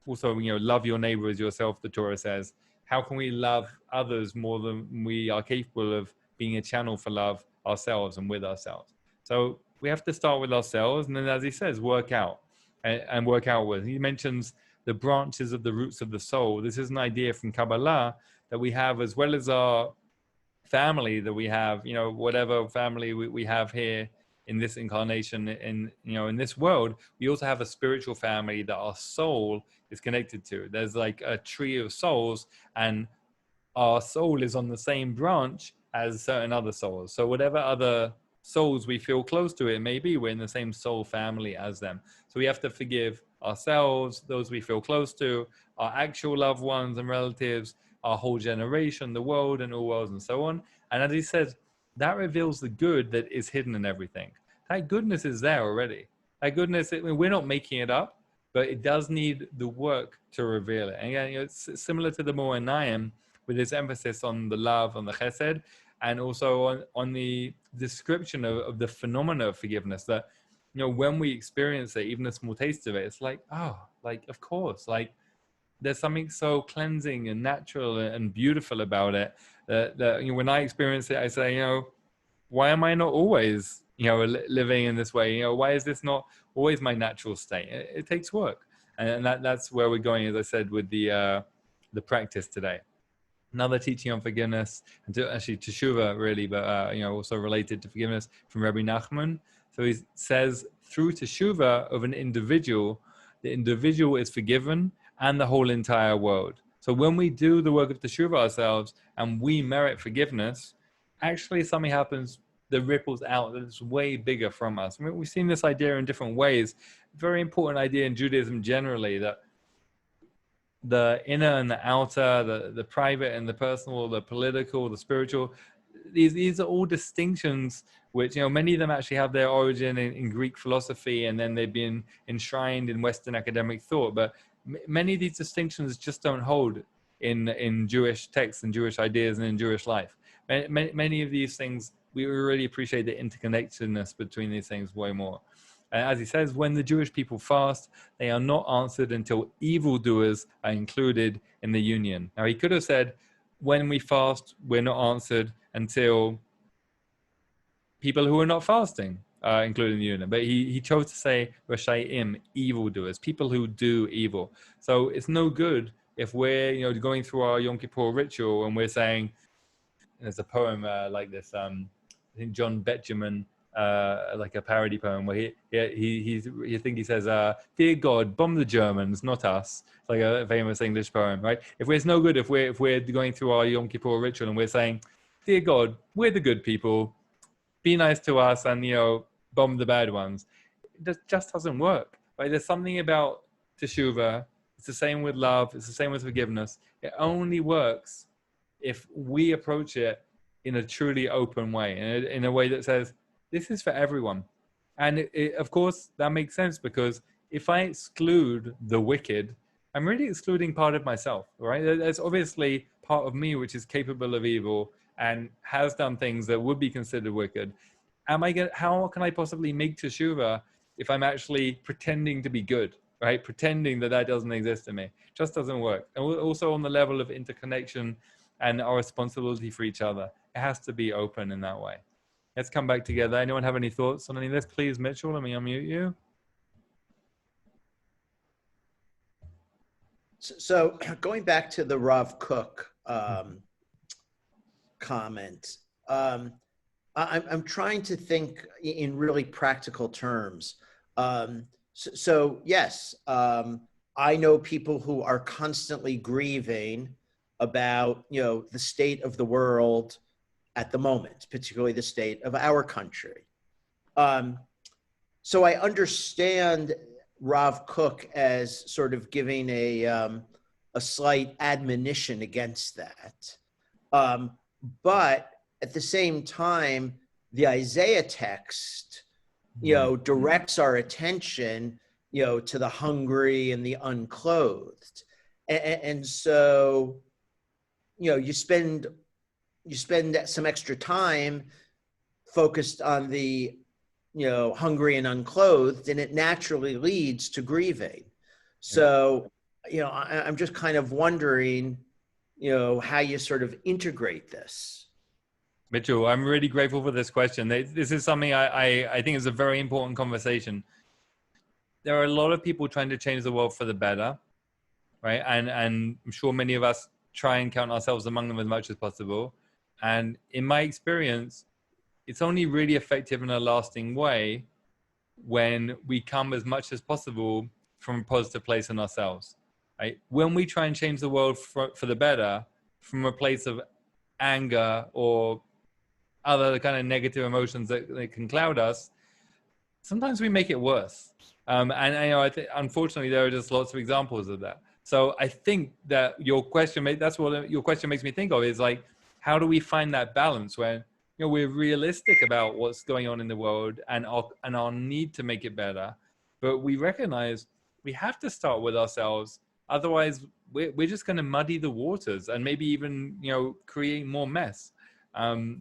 Also, love your neighbor as yourself, the Torah says. How can we love others more than we are capable of being a channel for love ourselves and with ourselves? So we have to start with ourselves, and then, as he says, work out and work outwards. He mentions the branches of the roots of the soul. This is an idea from Kabbalah that we have, as well as our family that we have, whatever family we have here in this incarnation, in this world, we also have a spiritual family that our soul is connected to. There's like a tree of souls, and our soul is on the same branch as certain other souls. So whatever other souls we feel close to, it may be we're in the same soul family as them. So we have to forgive ourselves, those we feel close to, our actual loved ones and relatives, our whole generation, the world and all worlds, and so on. And as he says, that reveals the good that is hidden in everything. That goodness is there already. That goodness, we're not making it up, but it does need the work to reveal it. And again, it's similar to the Moranayim, with this emphasis on the love, on the chesed, and also on the description of the phenomena of forgiveness, that, when we experience it, even a small taste of it, it's like, oh, like, of course, like, there's something so cleansing and natural and beautiful about it that when I experience it, I say, why am I not always, living in this way? Why is this not always my natural state? It takes work. And that's where we're going, as I said, with the practice today. Another teaching on forgiveness, and to teshuvah really, but also related to forgiveness, from Rabbi Nachman. So he says, through teshuvah of an individual, the individual is forgiven and the whole entire world. So when we do the work of teshuvah ourselves and we merit forgiveness, actually something happens that ripples out, that is way bigger from us. I mean, we've seen this idea in different ways. Very important idea in Judaism generally, that the inner and the outer, the private and the personal, the political, the spiritual, these are all distinctions which, many of them actually have their origin in Greek philosophy, and then they've been enshrined in Western academic thought. But many of these distinctions just don't hold in Jewish texts and Jewish ideas and in Jewish life. Many of these things, we really appreciate the interconnectedness between these things way more. As he says, when the Jewish people fast, they are not answered until evildoers are included in the union. Now, he could have said, when we fast, we're not answered until people who are not fasting are included in the union. But he chose to say, Rashayim, evildoers, people who do evil. So it's no good if we're, going through our Yom Kippur ritual and we're saying, there's a poem like this, I think John Betjeman, like a parody poem where he says, "Dear God, bomb the Germans, not us." It's like a famous English poem, right? It's no good if we're going through our Yom Kippur ritual and we're saying, "Dear God, we're the good people, be nice to us and bomb the bad ones." It just doesn't work, right? There's something about teshuvah. It's the same with love. It's the same with forgiveness. It only works if we approach it in a truly open way, in a way that says, this is for everyone. And of course, that makes sense, because if I exclude the wicked, I'm really excluding part of myself, right? There's obviously part of me which is capable of evil and has done things that would be considered wicked. How can I possibly make teshuvah if I'm actually pretending to be good, right? Pretending that doesn't exist in me. It just doesn't work. And also on the level of interconnection and our responsibility for each other, it has to be open in that way. Let's come back together. Anyone have any thoughts on any of this? Please, Mitchell, let me unmute you. So going back to the Rav Kook comment, I'm trying to think in really practical terms. So yes, I know people who are constantly grieving about, the state of the world at the moment, particularly the state of our country. So I understand Rav Kook as sort of giving a slight admonition against that. But at the same time, the Isaiah text, directs our attention, to the hungry and the unclothed. And so, you spend some extra time focused on the, hungry and unclothed, and it naturally leads to grieving. So, I'm just kind of wondering, how you sort of integrate this. Mitchell, I'm really grateful for this question. This is something I think is a very important conversation. There are a lot of people trying to change the world for the better, right? And I'm sure many of us try and count ourselves among them as much as possible. And in my experience, it's only really effective in a lasting way when we come as much as possible from a positive place in ourselves, right? When we try and change the world for the better from a place of anger or other kind of negative emotions that can cloud us, sometimes we make it worse. And I think, unfortunately, there are just lots of examples of that. So I think that that's what your question makes me think of, is like, how do we find that balance when, we're realistic about what's going on in the world and our need to make it better, but we recognize we have to start with ourselves. Otherwise, we're just going to muddy the waters and maybe even, create more mess.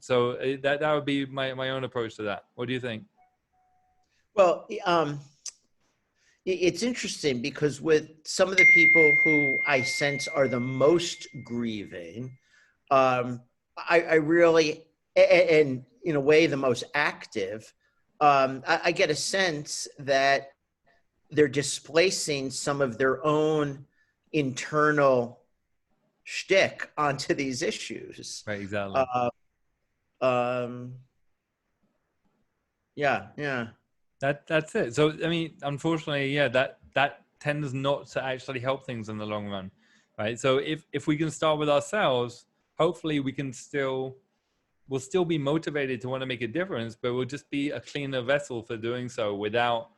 So that would be my own approach to that. What do you think? Well, it's interesting because with some of the people who I sense are the most grieving, I really, and in a way, the most active, I get a sense that they're displacing some of their own internal shtick onto these issues. Right, exactly. Yeah. That's it. So, I mean, unfortunately, that tends not to actually help things in the long run, right? So if we can start with ourselves, hopefully we'll still be motivated to want to make a difference, but we'll just be a cleaner vessel for doing so without,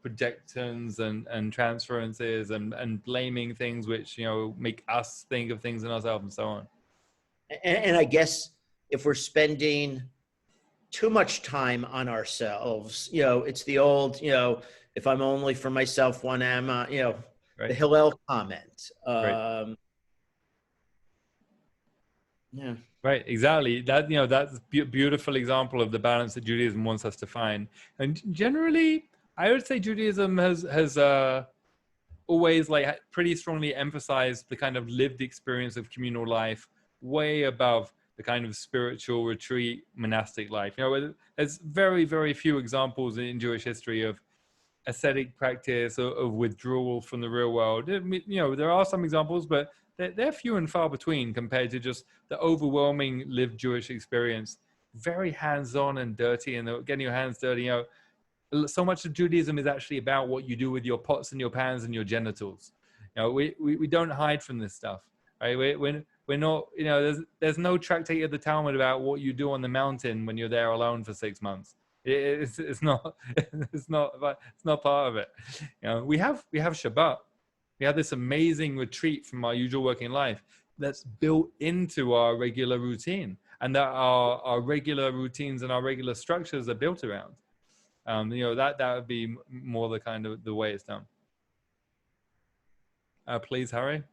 projections and transferences and blaming things which, make us think of things in ourselves and so on. And I guess if we're spending too much time on ourselves, it's the old, if I'm only for myself, one am, right. The Hillel comment. Right. Yeah. Right, exactly. That, that's a beautiful example of the balance that Judaism wants us to find. And generally, I would say Judaism has always pretty strongly emphasized the kind of lived experience of communal life way above the kind of spiritual retreat monastic life. There's very, very few examples in Jewish history of ascetic practice or of withdrawal from the real world. There are some examples, but they're few and far between compared to just the overwhelming lived Jewish experience. Very hands-on and dirty, and getting your hands dirty. So much of Judaism is actually about what you do with your pots and your pans and your genitals. We don't hide from this stuff, right? We're not, there's no tractate of the Talmud about what you do on the mountain when you're there alone for 6 months. It's not part of it. We have Shabbat. We have this amazing retreat from our usual working life that's built into our regular routine, and that our regular routines and our regular structures are built around. That would be more the kind of the way it's done. Please, Harry.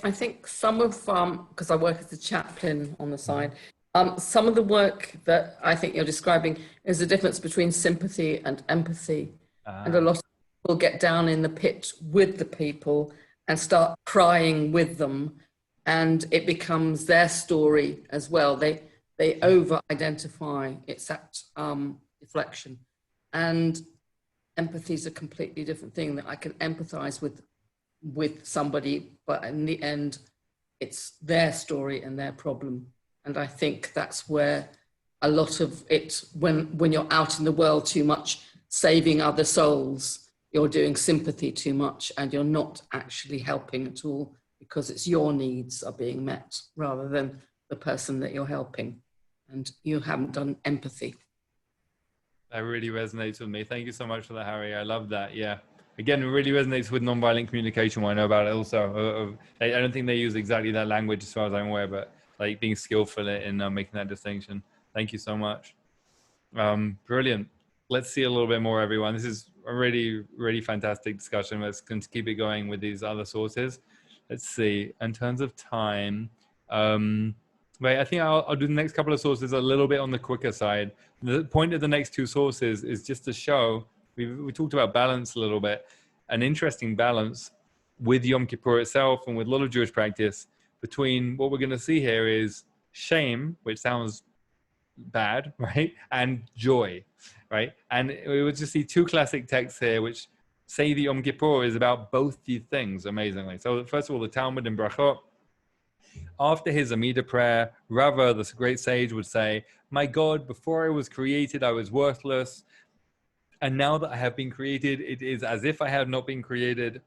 I think some of, because I work as a chaplain on the side, some of the work that I think you're describing is the difference between sympathy and empathy. And a lot of people get down in the pit with the people and start crying with them, and it becomes their story as well. They over-identify. It's that deflection. And empathy is a completely different thing, that I can empathize with somebody, but in the end, it's their story and their problem. And I think that's where a lot of it, when you're out in the world too much, saving other souls, you're doing sympathy too much and you're not actually helping at all, because it's your needs are being met rather than the person that you're helping, and you haven't done empathy. That really resonates with me. Thank you so much for that, Harry. I love that. Yeah. Again, it really resonates with nonviolent communication. What I know about it also. I don't think they use exactly that language as far as I'm aware, but like being skillful in making that distinction. Thank you so much. Brilliant. Let's see a little bit more, everyone. This is a really, really fantastic discussion. Let's keep it going with these other sources. Let's see. In terms of time, I think I'll do the next couple of sources a little bit on the quicker side. The point of the next two sources is just to show, we talked about balance a little bit, an interesting balance with Yom Kippur itself and with a lot of Jewish practice between what we're going to see here is shame, which sounds bad, right? And joy, right? And we would just see two classic texts here, which say the Yom Kippur is about both these things amazingly. So first of all, the Talmud in Brachot, after his Amida prayer, Rava, the great sage, would say, my God, before I was created, I was worthless. And now that I have been created, it is as if I had not been created.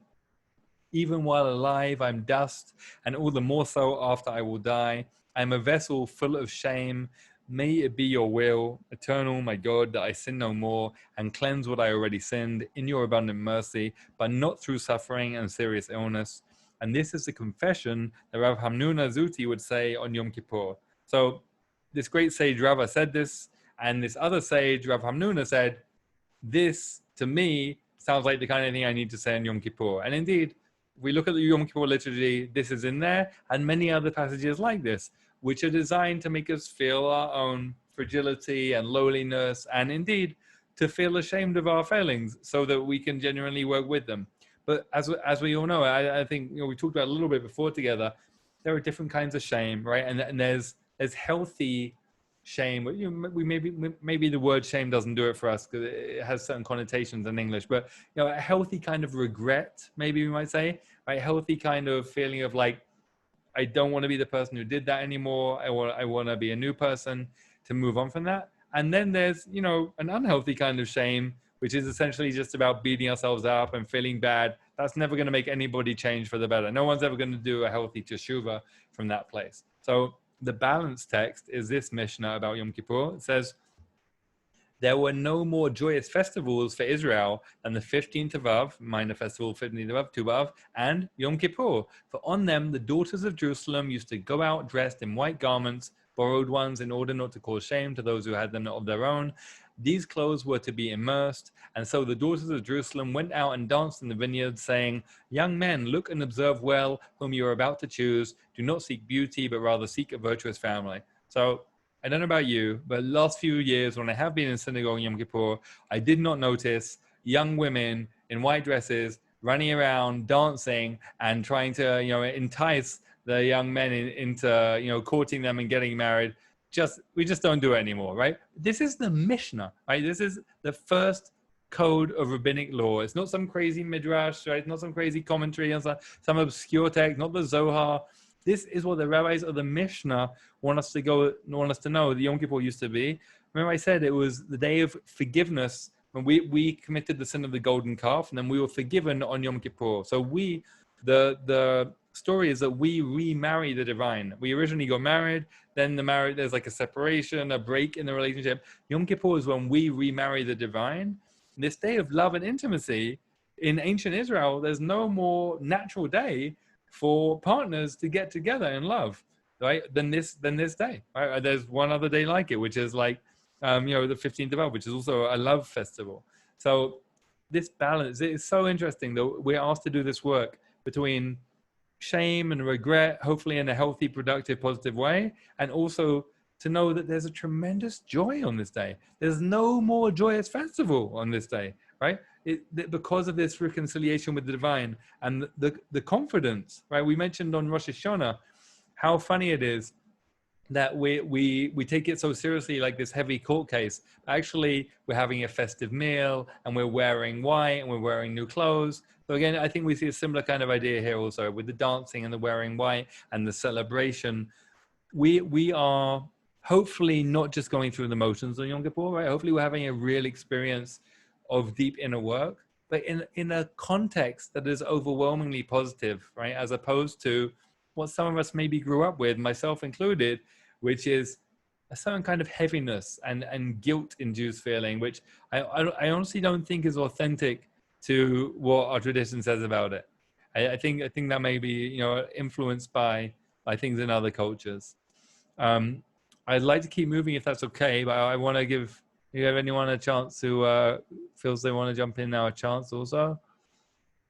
Even while alive, I'm dust, and all the more so after I will die. I'm a vessel full of shame. May it be your will, eternal, my God, that I sin no more and cleanse what I already sinned in your abundant mercy, but not through suffering and serious illness. And this is the confession that Rav Hamnuna Zuti would say on Yom Kippur. So this great sage Rava said this, and this other sage, Rav Hamnuna, said, this, to me, sounds like the kind of thing I need to say on Yom Kippur. And indeed, we look at the Yom Kippur liturgy, this is in there, and many other passages like this, which are designed to make us feel our own fragility and lowliness, and indeed, to feel ashamed of our failings so that we can genuinely work with them. But as we all know, I think we talked about a little bit before together, there are different kinds of shame, right? And there's healthy shame. Maybe the word shame doesn't do it for us because it has certain connotations in English. But a healthy kind of regret, maybe we might say, right? Healthy kind of feeling of like, I don't want to be the person who did that anymore. I want to be a new person, to move on from that. And then there's an unhealthy kind of shame, which is essentially just about beating ourselves up and feeling bad. That's never going to make anybody change for the better. No one's ever going to do a healthy teshuvah from that place. So the balance text is this Mishnah about Yom Kippur. It says, there were no more joyous festivals for Israel than the 15th of Av, minor festival, 15th of Av, Tu B'Av, and Yom Kippur. For on them, the daughters of Jerusalem used to go out dressed in white garments, borrowed ones, in order not to cause shame to those who had them not of their own. These clothes were to be immersed. And so the daughters of Jerusalem went out and danced in the vineyards, saying, young men, look and observe well whom you are about to choose. Do not seek beauty, but rather seek a virtuous family. So I don't know about you, but last few years when I have been in synagogue in Yom Kippur, I did not notice young women in white dresses running around, dancing, and trying to, entice the young men into, courting them and getting married. We just don't do it anymore, right? This is the Mishnah, right? This is the first code of rabbinic law. It's not some crazy midrash, right? It's not some crazy commentary on some obscure text, not the Zohar. This is what the rabbis of the Mishnah want us to know the Yom Kippur used to be. Remember I said it was the day of forgiveness when we committed the sin of the golden calf, and then we were forgiven on Yom Kippur. So the story is that we remarry the divine. We originally got married, then there's like a separation, a break in the relationship. Yom Kippur is when we remarry the divine. This day of love and intimacy in ancient Israel, there's no more natural day for partners to get together in love, right? Than this day, right? There's one other day like it, which is like, the 15th of Av, which is also a love festival. So this balance, it's so interesting that we're asked to do this work between shame and regret, hopefully in a healthy, productive, positive way, and also to know that there's a tremendous joy on this day. There's no more joyous festival on this day, right? Because of this reconciliation with the divine and the confidence, right? We mentioned on Rosh Hashanah how funny it is that we take it so seriously, like this heavy court case. Actually, we're having a festive meal and we're wearing white and we're wearing new clothes. So again, I think we see a similar kind of idea here also with the dancing and the wearing white and the celebration. We are hopefully not just going through the motions on Yom Kippur, right? Hopefully we're having a real experience of deep inner work. but in a context that is overwhelmingly positive, right? As opposed to what some of us maybe grew up with, myself included, which is a certain kind of heaviness and guilt-induced feeling, which I honestly don't think is authentic to what our tradition says about it. I think that may be, you know, influenced by things in other cultures. I'd like to keep moving if that's okay, but I want to give, you have anyone a chance who feels they want to jump in now, a chance also?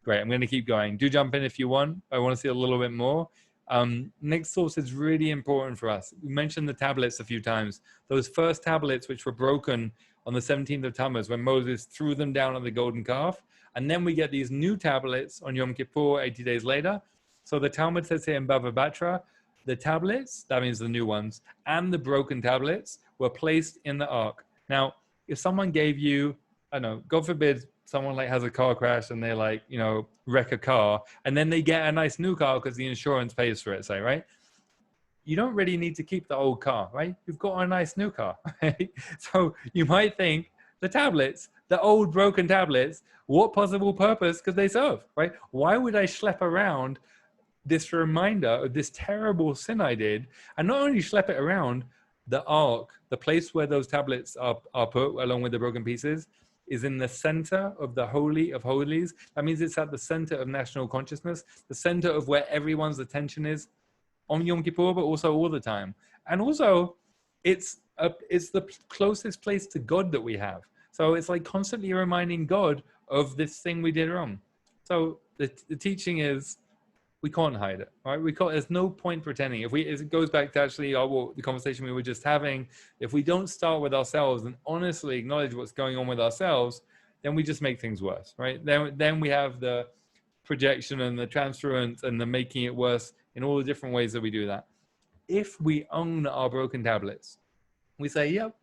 Great, I'm going to keep going. Do jump in if you want. I want to see a little bit more. Next source is really important for us. We mentioned the tablets a few times. Those first tablets which were broken on the 17th of Tammuz when Moses threw them down on the golden calf. And then we get these new tablets on Yom Kippur 80 days later. So the Talmud says here in Bava Batra, the tablets, that means the new ones, and the broken tablets were placed in the ark. Now, if someone gave you, I don't know, God forbid, someone like has a car crash and they like, you know, wreck a car, and then they get a nice new car because the insurance pays for it, say, right? You don't really need to keep the old car, right? You've got a nice new car, right? So you might think the tablets, the old broken tablets, what possible purpose could they serve, right? Why would I schlep around this reminder of this terrible sin I did, and not only schlep it around, the ark, the place where those tablets are put along with the broken pieces, is in the center of the Holy of Holies. That means it's at the center of national consciousness, the center of where everyone's attention is on Yom Kippur, but also all the time. And also, it's the closest place to God that we have. So it's like constantly reminding God of this thing we did wrong. So the teaching is, we can't hide it, right? There's no point pretending. If it goes back to actually the conversation we were just having, if we don't start with ourselves and honestly acknowledge what's going on with ourselves, then we just make things worse, right? Then we have the projection and the transference and the making it worse in all the different ways that we do that. If we own our broken tablets, we say, yep,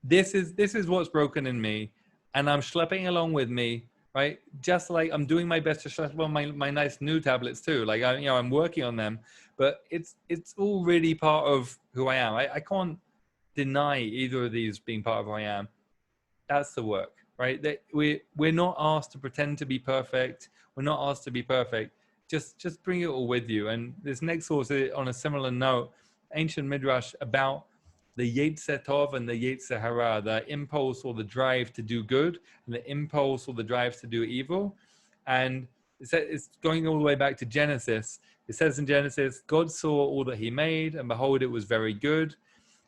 this is what's broken in me, and I'm schlepping along with me, right? Just like I'm doing my best to schlep on my nice new tablets too. Like I'm working on them, but it's all really part of who I am. I can't deny either of these being part of who I am. That's the work, right? We're not asked to pretend to be perfect. We're not asked to be perfect. Just bring it all with you. And this next source, on a similar note, ancient midrash about the Yetzer Tov and the Yetzer Hara, the impulse or the drive to do good, and the impulse or the drive to do evil. And it's going all the way back to Genesis. It says in Genesis, God saw all that he made, and behold, it was very good.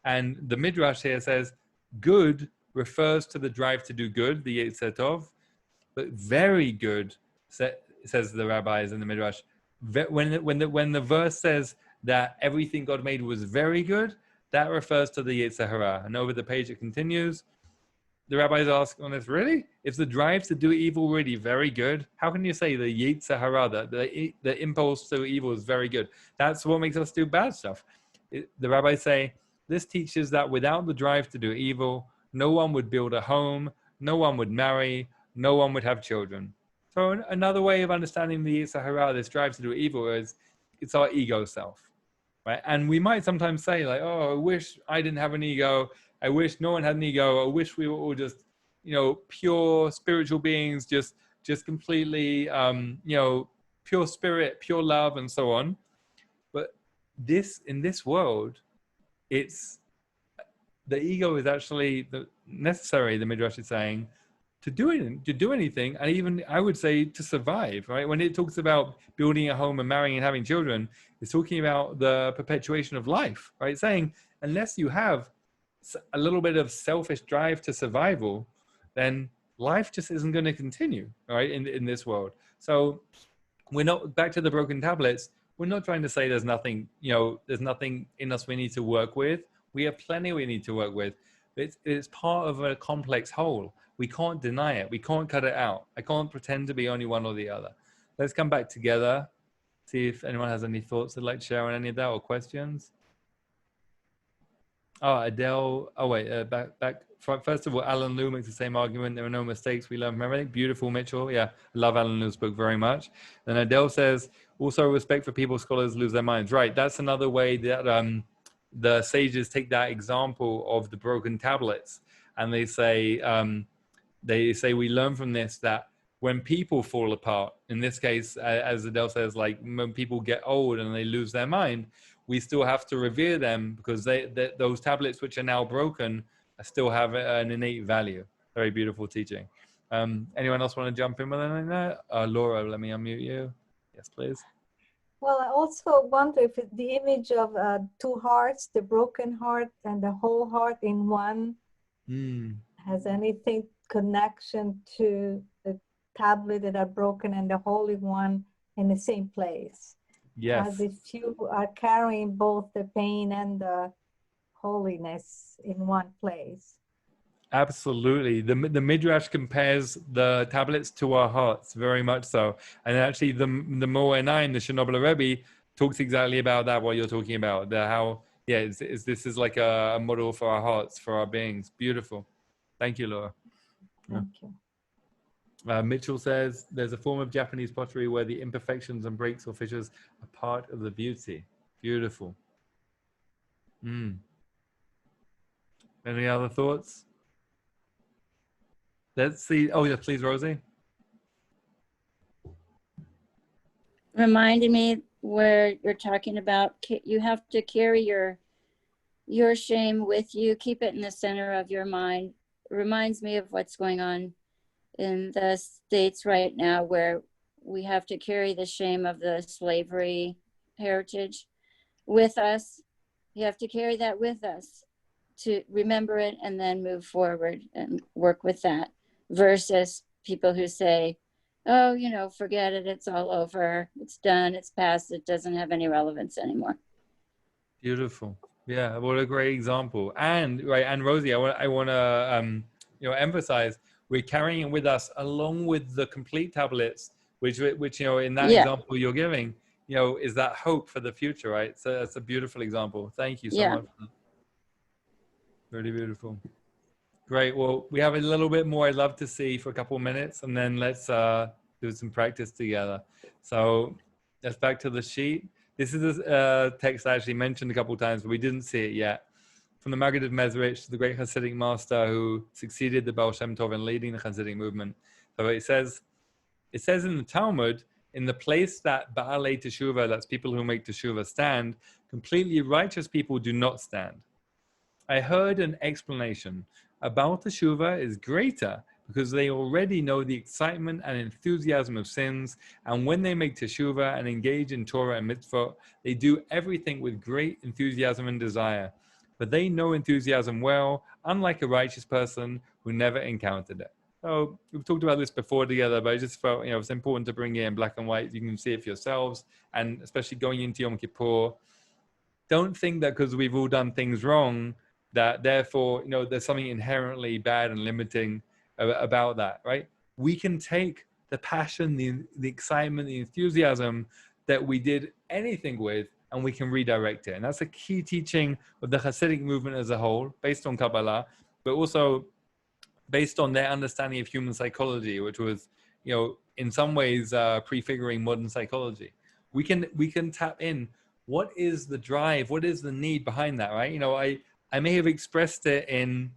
And the midrash here says, good refers to the drive to do good, the Yetzer Tov, but very good, says the rabbis in the midrash. When the verse says that everything God made was very good, that refers to the Yetzer Hara. And over the page it continues. The rabbis ask on this, really? If the drive to do evil really very good, how can you say the Yetzer Hara, the impulse to evil is very good? That's what makes us do bad stuff. The rabbis say, this teaches that without the drive to do evil, no one would build a home, no one would marry, no one would have children. So another way of understanding the Yetzer Hara, this drive to do evil, is it's our ego self. Right? And we might sometimes say like, oh, I wish I didn't have an ego. I wish no one had an ego. I wish we were all just, pure spiritual beings, just completely, pure spirit, pure love, and so on. But in this world, it's the ego is actually necessary. The midrash is saying to do anything, and even I would say to survive. Right? When it talks about building a home and marrying and having children, it's talking about the perpetuation of life. Right? Saying unless you have a little bit of selfish drive to survival, then life just isn't going to continue, right? In this world. So we're not, back to the broken tablets, we're not trying to say there's nothing, there's nothing in us we need to work with. We have plenty we need to work with. It's part of a complex whole. We can't deny it. We can't cut it out. I can't pretend to be only one or the other. Let's come back together, see if anyone has any thoughts they'd like to share on any of that or questions. Oh, Adele. Oh, wait, back. First of all, Alan Liu makes the same argument. There are no mistakes. We learn from everything. Beautiful, Mitchell. Yeah, I love Alan Liu's book very much. Then Adele says, also respect for people, scholars lose their minds. Right, that's another way that the sages take that example of the broken tablets. And they say we learn from this that when people fall apart, in this case, as Adele says, like when people get old and they lose their mind, we still have to revere them because those tablets which are now broken still have an innate value. Very beautiful teaching. Anyone else want to jump in with anything there? Laura, let me unmute you. Yes, please. Well, I also wonder if the image of two hearts, the broken heart and the whole heart in one, has anything connection to the tablet that are broken and the Holy One in the same place. Yes. As if you are carrying both the pain and the holiness in one place. Absolutely. The Midrash compares the tablets to our hearts, very much so. And actually the Moa 9, the Chernobyl Rebbe, talks exactly about that, what you're talking about. How, yeah, this is like a model for our hearts, for our beings. Beautiful. Thank you, Laura. Thank you. Mitchell says, there's a form of Japanese pottery where the imperfections and breaks or fissures are part of the beauty. Beautiful. Any other thoughts? Let's see. Oh, yeah, please, Rosie. Reminded me where you're talking about you have to carry your shame with you, keep it in the center of your mind. Reminds me of what's going on in the States right now, where we have to carry the shame of the slavery heritage with us. You have to carry that with us to remember it and then move forward and work with that, versus people who say, oh, you know, forget it, it's all over, it's done, it's past, it doesn't have any relevance anymore. Beautiful. Yeah, what a great example. And right, and Rosie, I want to emphasize, we're carrying it with us along with the complete tablets, which in that example you're giving, is that hope for the future, right? So that's a beautiful example. Thank you so much for that. Really beautiful. Great. Well, we have a little bit more I'd love to see for a couple of minutes, and then let's do some practice together. So let's back to the sheet. This is a text I actually mentioned a couple of times, but we didn't see it yet. From the Maggid of Mezrich, the great Hasidic master who succeeded the Baal Shem Tov in leading the Hasidic movement. So it says in the Talmud, in the place that Ba'alei Teshuvah, that's people who make Teshuvah, stand, completely righteous people do not stand. I heard an explanation. A Baal Teshuvah is greater because they already know the excitement and enthusiasm of sins, and when they make Teshuvah and engage in Torah and mitzvot, they do everything with great enthusiasm and desire. But they know enthusiasm well, unlike a righteous person who never encountered it. So we've talked about this before together, but I just felt it's important to bring it in black and white. You can see it for yourselves, and especially going into Yom Kippur. Don't think that because we've all done things wrong, that therefore, there's something inherently bad and limiting about that, right? We can take the passion, the excitement, the enthusiasm that we did anything with, and we can redirect it. And that's a key teaching of the Hasidic movement as a whole, based on Kabbalah, but also based on their understanding of human psychology, which was, in some ways prefiguring modern psychology. We can tap in. What is the drive? What is the need behind that, right? I may have expressed it in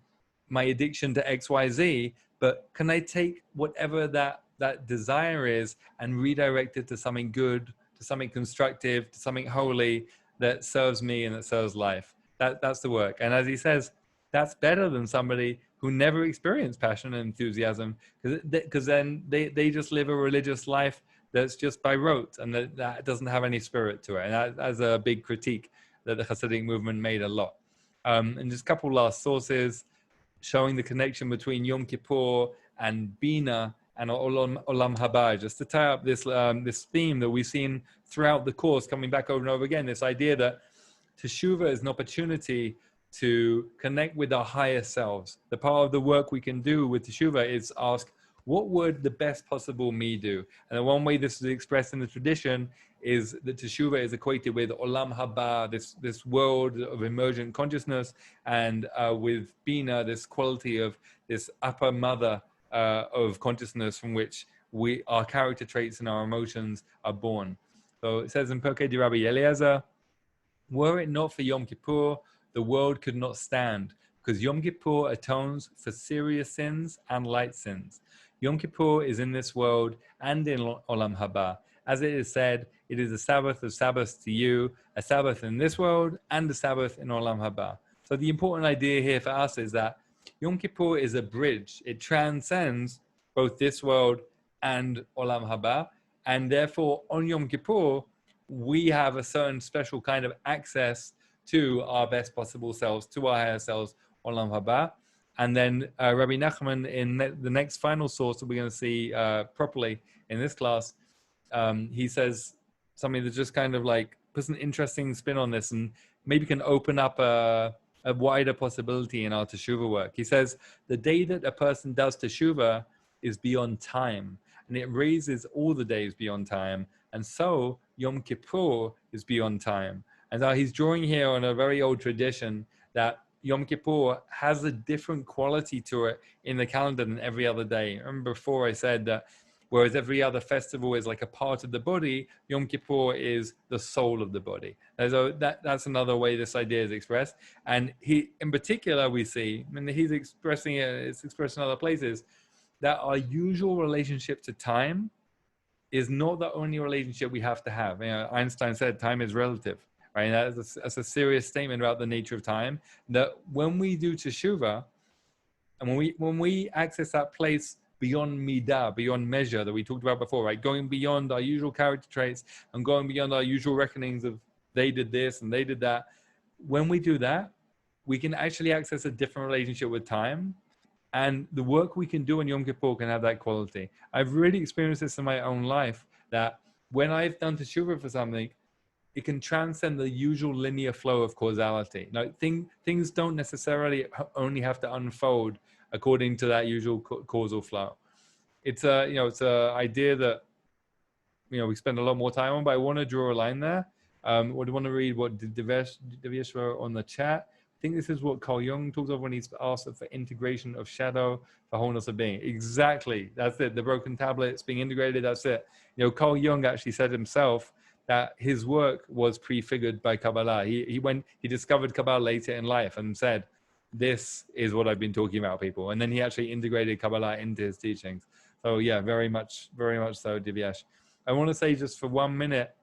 my addiction to XYZ, but can I take whatever that desire is and redirect it to something good, to something constructive, to something holy that serves me and that serves life? That's the work. And as he says, that's better than somebody who never experienced passion and enthusiasm, because then they just live a religious life that's just by rote, and that doesn't have any spirit to it. And that's a big critique that the Hasidic movement made a lot. And just a couple last sources showing the connection between Yom Kippur and Bina and Olam Haba, just to tie up this theme that we've seen throughout the course, coming back over and over again, this idea that Teshuvah is an opportunity to connect with our higher selves. The part of the work we can do with Teshuvah is ask, what would the best possible me do? And the one way this is expressed in the tradition is that Teshuvah is equated with Olam Haba, this world of emergent consciousness, and with Bina, this quality of this upper mother of consciousness from which our character traits and our emotions are born. So it says in Pirkei Rabbi Eliezer, were it not for Yom Kippur, the world could not stand. because Yom Kippur atones for serious sins and light sins. Yom Kippur is in this world and in Olam Haba. As it is said, it is a Sabbath of Sabbaths to you, a Sabbath in this world and a Sabbath in Olam Haba. So the important idea here for us is that Yom Kippur is a bridge. It transcends both this world and Olam Haba. And therefore, on Yom Kippur, we have a certain special kind of access to our best possible selves, to our higher selves, Olam Haba. And then Rabbi Nachman, in the next final source that we're going to see properly in this class, he says something that just kind of like puts an interesting spin on this and maybe can open up a wider possibility in our teshuvah work. He says, the day that a person does teshuvah is beyond time, and it raises all the days beyond time. And so Yom Kippur is beyond time. And so he's drawing here on a very old tradition that Yom Kippur has a different quality to it in the calendar than every other day. Remember before I said that whereas every other festival is like a part of the body, Yom Kippur is the soul of the body. And so that's another way this idea is expressed. And he, in particular, we see, I mean, he's expressing it, it's expressed in other places, that our usual relationship to time is not the only relationship we have to have. You know, Einstein said time is relative, right? And that's a serious statement about the nature of time, that when we do teshuvah, and when we access that place beyond midah, beyond measure that we talked about before, right? Going beyond our usual character traits and going beyond our usual reckonings of they did this and they did that. When we do that, we can actually access a different relationship with time. And the work we can do in Yom Kippur can have that quality. I've really experienced this in my own life, that when I've done teshuvah for something, it can transcend the usual linear flow of causality. Like things don't necessarily only have to unfold according to that usual causal flow. It's it's a idea that we spend a lot more time on, but I want to draw a line there. I want to read what Divyesh wrote on the chat. I think this is what Carl Jung talks of when he's asked for integration of shadow for wholeness of being. Exactly, that's it. The broken tablets being integrated, that's it. Carl Jung actually said himself that his work was prefigured by Kabbalah. He discovered Kabbalah later in life and said, this is what I've been talking about, people. And then he actually integrated Kabbalah into his teachings. So yeah, very much so, Divyesh. I want to say just for 1 minute,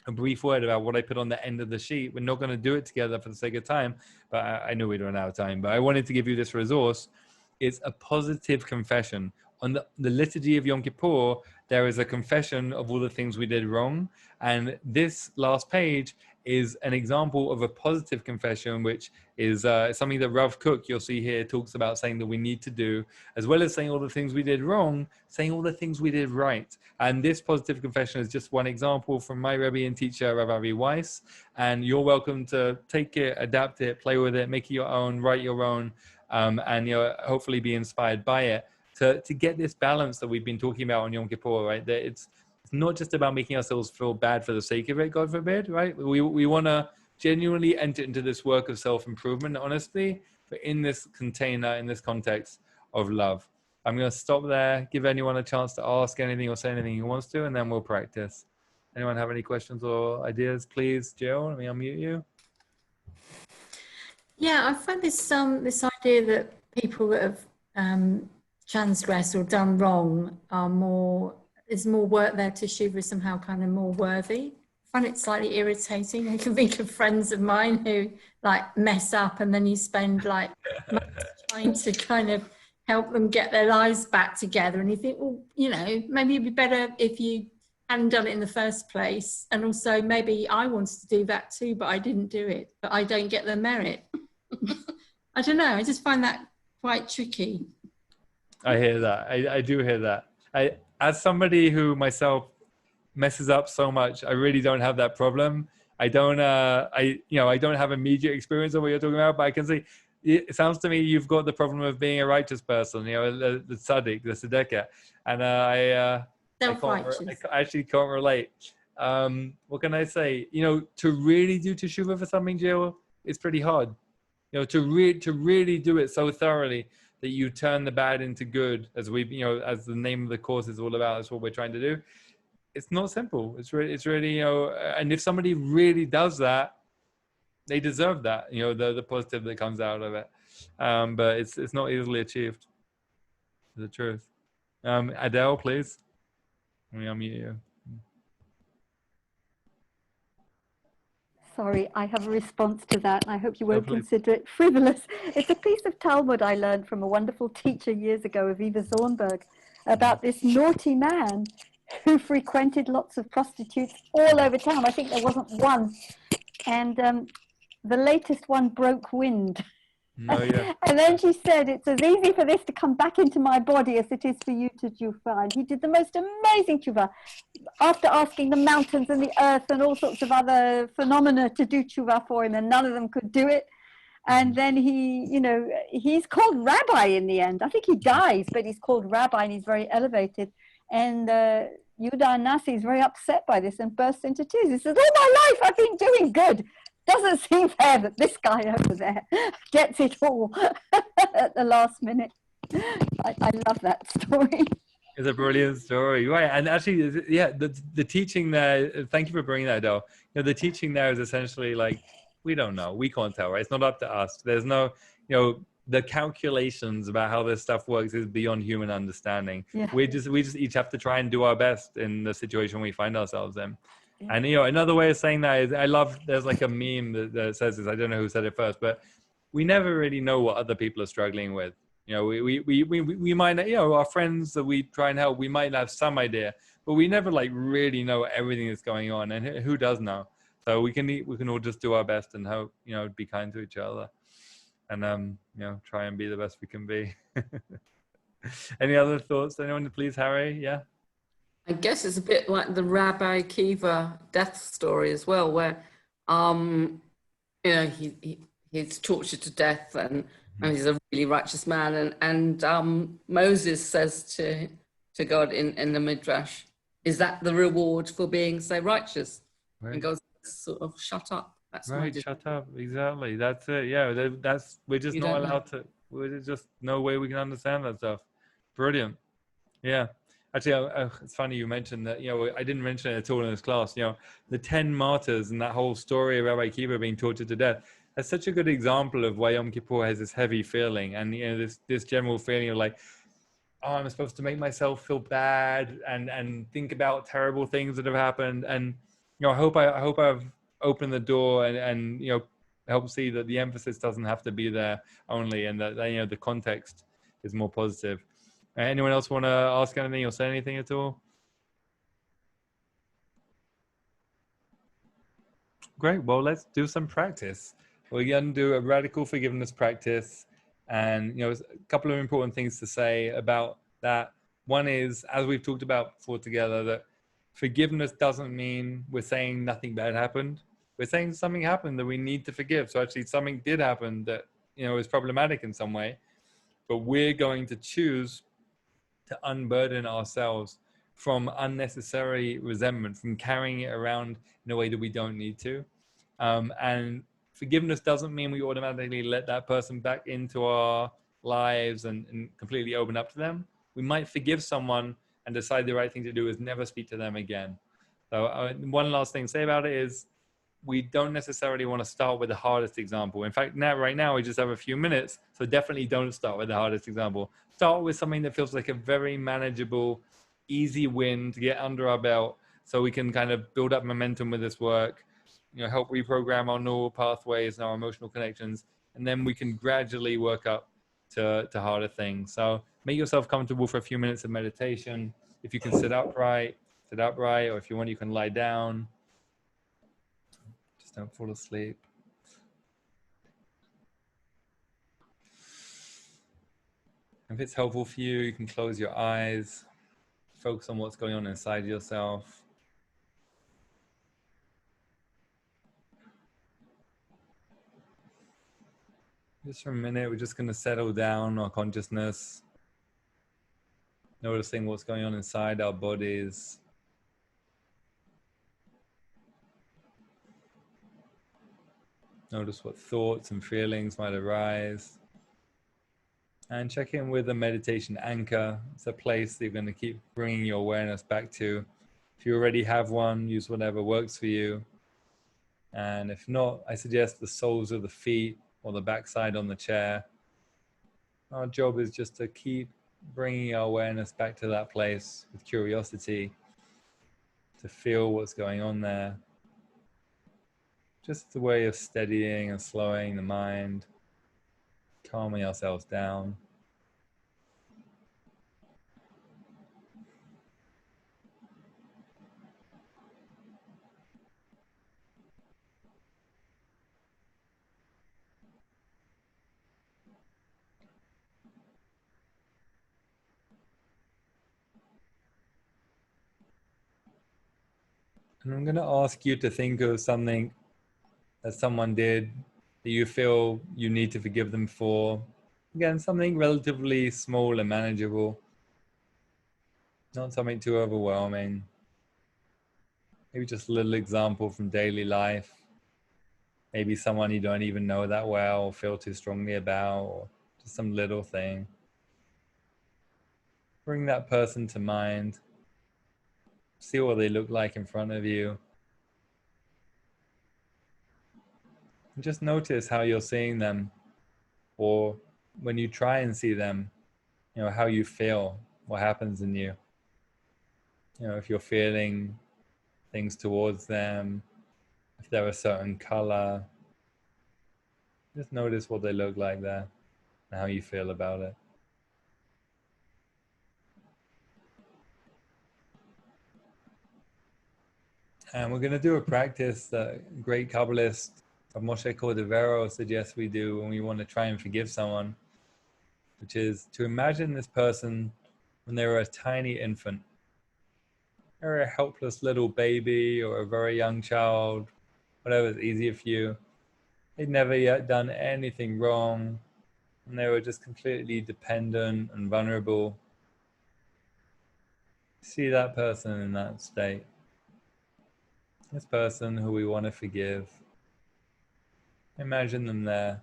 a brief word about what I put on the end of the sheet. We're not going to do it together for the sake of time, but I knew we'd run out of time. But I wanted to give you this resource. It's a positive confession. On the liturgy of Yom Kippur, there is a confession of all the things we did wrong. And this last page is an example of a positive confession, which is something that Rav Kook, you'll see here, talks about saying that we need to do, as well as saying all the things we did wrong, saying all the things we did right. And this positive confession is just one example from my Rebbe and teacher, Rav Avi Weiss. And you're welcome to take it, adapt it, play with it, make it your own, write your own, and hopefully be inspired by it to get this balance that we've been talking about on Yom Kippur, right? That it's not just about making ourselves feel bad for the sake of it, God forbid, right? We want to genuinely enter into this work of self-improvement, honestly, but in this container, in this context of love. I'm going to stop there, give anyone a chance to ask anything or say anything he wants to, and then we'll practice. Anyone have any questions or ideas, please? Jill, let me unmute you. Yeah, I find this idea that people that have transgressed or done wrong there's more work there to teshuvah somehow kind of more worthy. I find it slightly irritating. I can think of friends of mine who like mess up and then you spend like months trying to kind of help them get their lives back together. And you think, well, maybe it'd be better if you hadn't done it in the first place. And also maybe I wanted to do that too, but I didn't do it, but I don't get the merit. I don't know. I just find that quite tricky. I hear that. I do hear that. As somebody who myself messes up so much, I really don't have that problem. I don't have immediate experience of what you're talking about, but I can see, it sounds to me you've got the problem of being a righteous person, the tzaddik, the tzedekah. And I actually can't relate. What can I say? To really do teshuvah for something, Jill, it's pretty hard. To really do it so thoroughly that you turn the bad into good, as as the name of the course is all about. That's what we're trying to do. It's not simple. It's really, and if somebody really does that, they deserve that, the positive that comes out of it. but it's not easily achieved. The truth. Adele, please. Let me unmute you. Sorry, I have a response to that, and I hope you Oh, won't please. consider it frivolous. It's a piece of Talmud I learned from a wonderful teacher years ago, Aviva Zornberg, about this naughty man who frequented lots of prostitutes all over town. I think there wasn't one. And the latest one broke wind. No, yeah. And then she said, it's as easy for this to come back into my body as it is for you to tshuva. And he did the most amazing tshuva. After asking the mountains and the earth and all sorts of other phenomena to do tshuva for him, and none of them could do it. And then he, you know, he's called rabbi in the end. I think he dies, but he's called rabbi and he's very elevated. And Yuda Nasi is very upset by this and bursts into tears. He says, all my life I've been doing good. Doesn't seem fair that this guy over there gets it all at the last minute. I love that story. It's a brilliant story, right? And actually, yeah, the teaching there. Thank you for bringing that, Adele. You know, the teaching there is essentially like, we don't know, we can't tell, right? It's not up to us. There's no, you know, the calculations about how this stuff works is beyond human understanding. Yeah. We just each have to try and do our best in the situation we find ourselves in. And, you know, another way of saying that is, I love, there's like a meme that says this, I don't know who said it first, but we never really know what other people are struggling with. You know, we might, you know, our friends that we try and help, we might have some idea, but we never like really know everything that's going on, and who does know? So we can all just do our best and hope, you know, be kind to each other, and you know, try and be the best we can be. Any other thoughts? Anyone, please, Harry? Yeah. I guess it's a bit like the Rabbi Akiva death story as well, where, you know, he's tortured to death and he's a really righteous man. And Moses says to God in the Midrash, is that the reward for being so righteous? Right. And God says, sort of, shut up. That's Right, shut up. Exactly. That's it. Yeah, that's, we're just not allowed to, there's just no way we can understand that stuff. Brilliant. Yeah. Actually, it's funny you mentioned that, you know, I didn't mention it at all in this class, you know, the 10 martyrs and that whole story of Rabbi Akiva being tortured to death. That's such a good example of why Yom Kippur has this heavy feeling, and, you know, this general feeling of like, oh, I'm supposed to make myself feel bad and think about terrible things that have happened. And, you know, I hope I've opened the door and, you know, help see that the emphasis doesn't have to be there only, and that, you know, the context is more positive. Anyone else want to ask anything or say anything at all? Great. Well, let's do some practice. We're going to do a radical forgiveness practice. And, you know, a couple of important things to say about that. One is, as we've talked about before together, that forgiveness doesn't mean we're saying nothing bad happened. We're saying something happened that we need to forgive. So actually something did happen that, you know, is problematic in some way, but we're going to choose to unburden ourselves from unnecessary resentment, from carrying it around in a way that we don't need to. And forgiveness doesn't mean we automatically let that person back into our lives and completely open up to them. We might forgive someone and decide the right thing to do is never speak to them again. So one last thing to say about it is, we don't necessarily want to start with the hardest example. In fact, right now we just have a few minutes, so definitely don't start with the hardest example. Start with something that feels like a very manageable, easy win to get under our belt, so we can kind of build up momentum with this work, you know, help reprogram our neural pathways and our emotional connections, and then we can gradually work up to harder things. So make yourself comfortable for a few minutes of meditation. If you can sit upright, or if you want, you can lie down. Don't fall asleep. If it's helpful for you, you can close your eyes, focus on what's going on inside yourself. Just for a minute, we're just going to settle down our consciousness, noticing what's going on inside our bodies. Notice what thoughts and feelings might arise. And check in with a meditation anchor. It's a place that you're going to keep bringing your awareness back to. If you already have one, use whatever works for you. And if not, I suggest the soles of the feet or the backside on the chair. Our job is just to keep bringing our awareness back to that place with curiosity, to feel what's going on there. Just a way of steadying and slowing the mind, calming ourselves down. And I'm going to ask you to think of something that someone did that you feel you need to forgive them for. Again, something relatively small and manageable, not something too overwhelming. Maybe just a little example from daily life. Maybe someone you don't even know that well or feel too strongly about, or just some little thing. Bring that person to mind. See what they look like in front of you. And just notice how you're seeing them, or when you try and see them, how you feel, what happens in you. If you're feeling things towards them, if they're a certain color, just notice what they look like there and how you feel about it. And we're going to do a practice that great Kabbalist Moshe Cordovero suggests we do when we want to try and forgive someone, which is to imagine this person when they were a tiny infant. They're a helpless little baby or a very young child, whatever is easier for you. They'd never yet done anything wrong, and they were just completely dependent and vulnerable. See that person in that state. This person who we want to forgive. Imagine them there,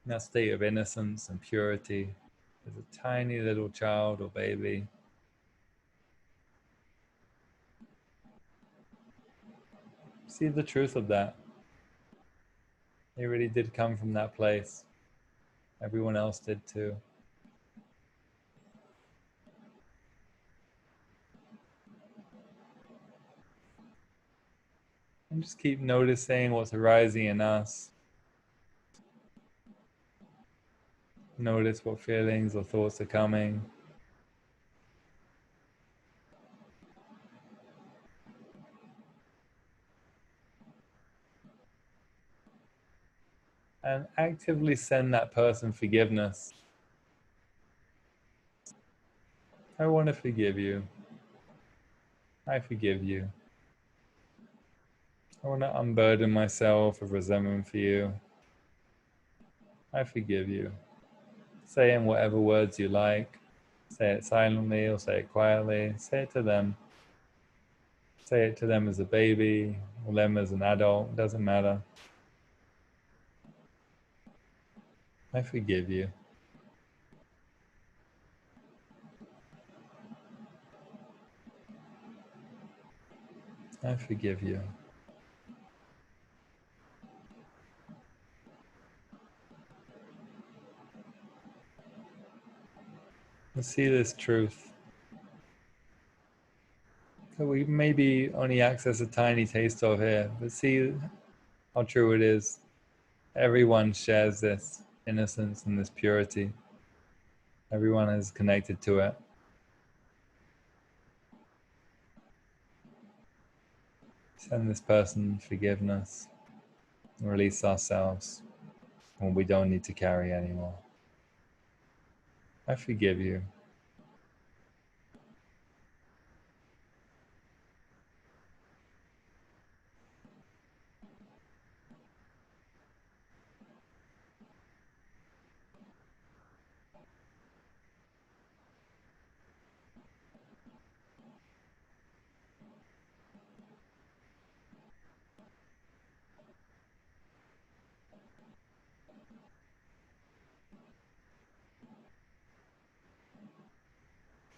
in that state of innocence and purity, as a tiny little child or baby. See the truth of that. They really did come from that place. Everyone else did too. And just keep noticing what's arising in us. Notice what feelings or thoughts are coming. And actively send that person forgiveness. I want to forgive you. I forgive you. I want to unburden myself of resentment for you. I forgive you. Say in whatever words you like. Say it silently or say it quietly. Say it to them. Say it to them as a baby or them as an adult. It doesn't matter. I forgive you. I forgive you. Let's see this truth that we maybe only access a tiny taste of here, but see how true it is. Everyone shares this innocence and this purity. Everyone is connected to it. Send this person forgiveness and release ourselves when we don't need to carry anymore. I forgive you.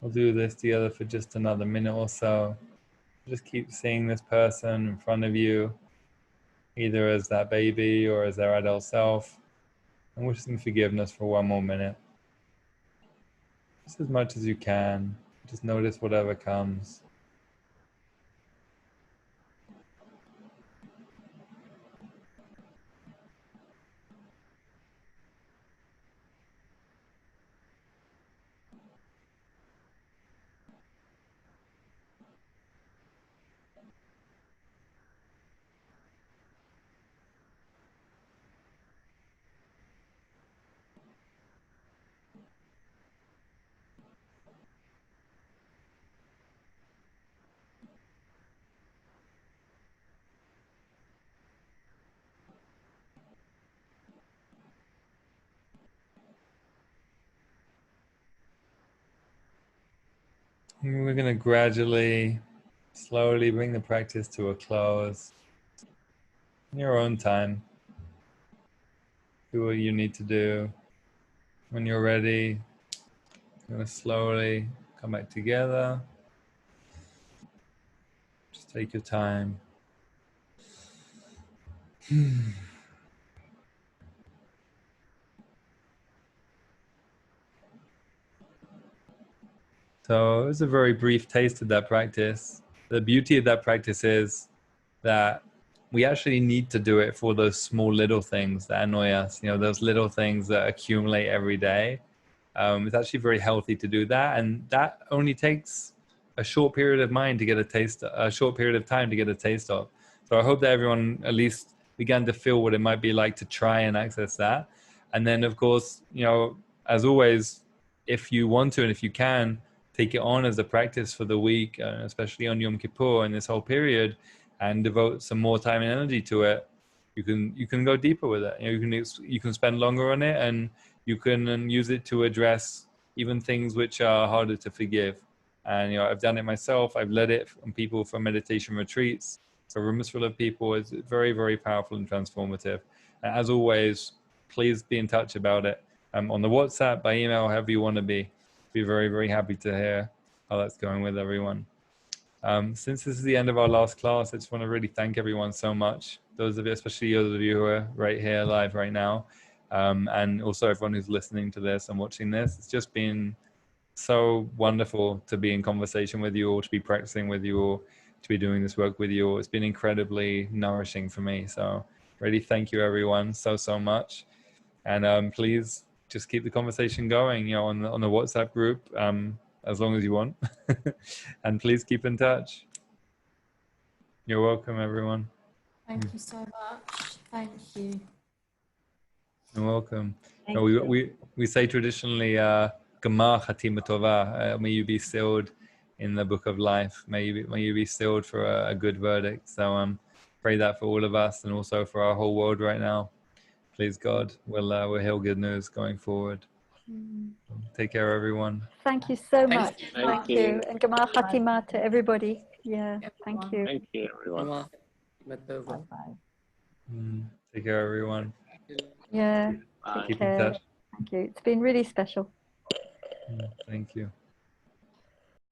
We'll do this together for just another minute or so. Just keep seeing this person in front of you, either as that baby or as their adult self. And wish them forgiveness for one more minute. Just as much as you can. Just notice whatever comes. And we're going to gradually, slowly bring the practice to a close. In your own time. Do what you need to do. When you're ready, you're going to slowly come back together. Just take your time. So it was a very brief taste of that practice. The beauty of that practice is that we actually need to do it for those small little things that annoy us, those little things that accumulate every day. It's actually very healthy to do that, and that only takes a short period of time to get a taste of. So I hope that everyone at least began to feel what it might be like to try and access that. And then, of course, as always, if you want to and if you can, take it on as a practice for the week, especially on Yom Kippur and this whole period, and devote some more time and energy to it. You can go deeper with it. You can spend longer on it, and you can use it to address even things which are harder to forgive. And I've done it myself. I've led it on people for meditation retreats, for rooms full of people. It's very, very powerful and transformative. And as always, please be in touch about it on the WhatsApp, by email, however you want to be. Be very, very happy to hear how that's going with everyone. Since this is the end of our last class, I just want to really thank everyone so much. Those of you, especially those of you who are right here live right now, and also everyone who's listening to this and watching this. It's just been so wonderful to be in conversation with you all, to be practicing with you all, to be doing this work with you all. It's been incredibly nourishing for me. So really thank you everyone so much. And please just keep the conversation going, on the WhatsApp group, as long as you want. And please keep in touch. You're welcome, everyone. Thank you so much. Thank you. You're welcome. Thank you. We say traditionally, Gemar Chatima Tova, may you be sealed in the book of life. May you be sealed for a good verdict. So pray that for all of us and also for our whole world right now. Please God, we'll hear good news going forward. Take care, everyone. Thank you so much. Thank you. And Gemar Chatima to everybody. Yeah, thank you. Thank you, everyone. Bye-bye. Take care, everyone. Yeah, Bye. take Keep in care. touch. Thank you. It's been really special. Thank you.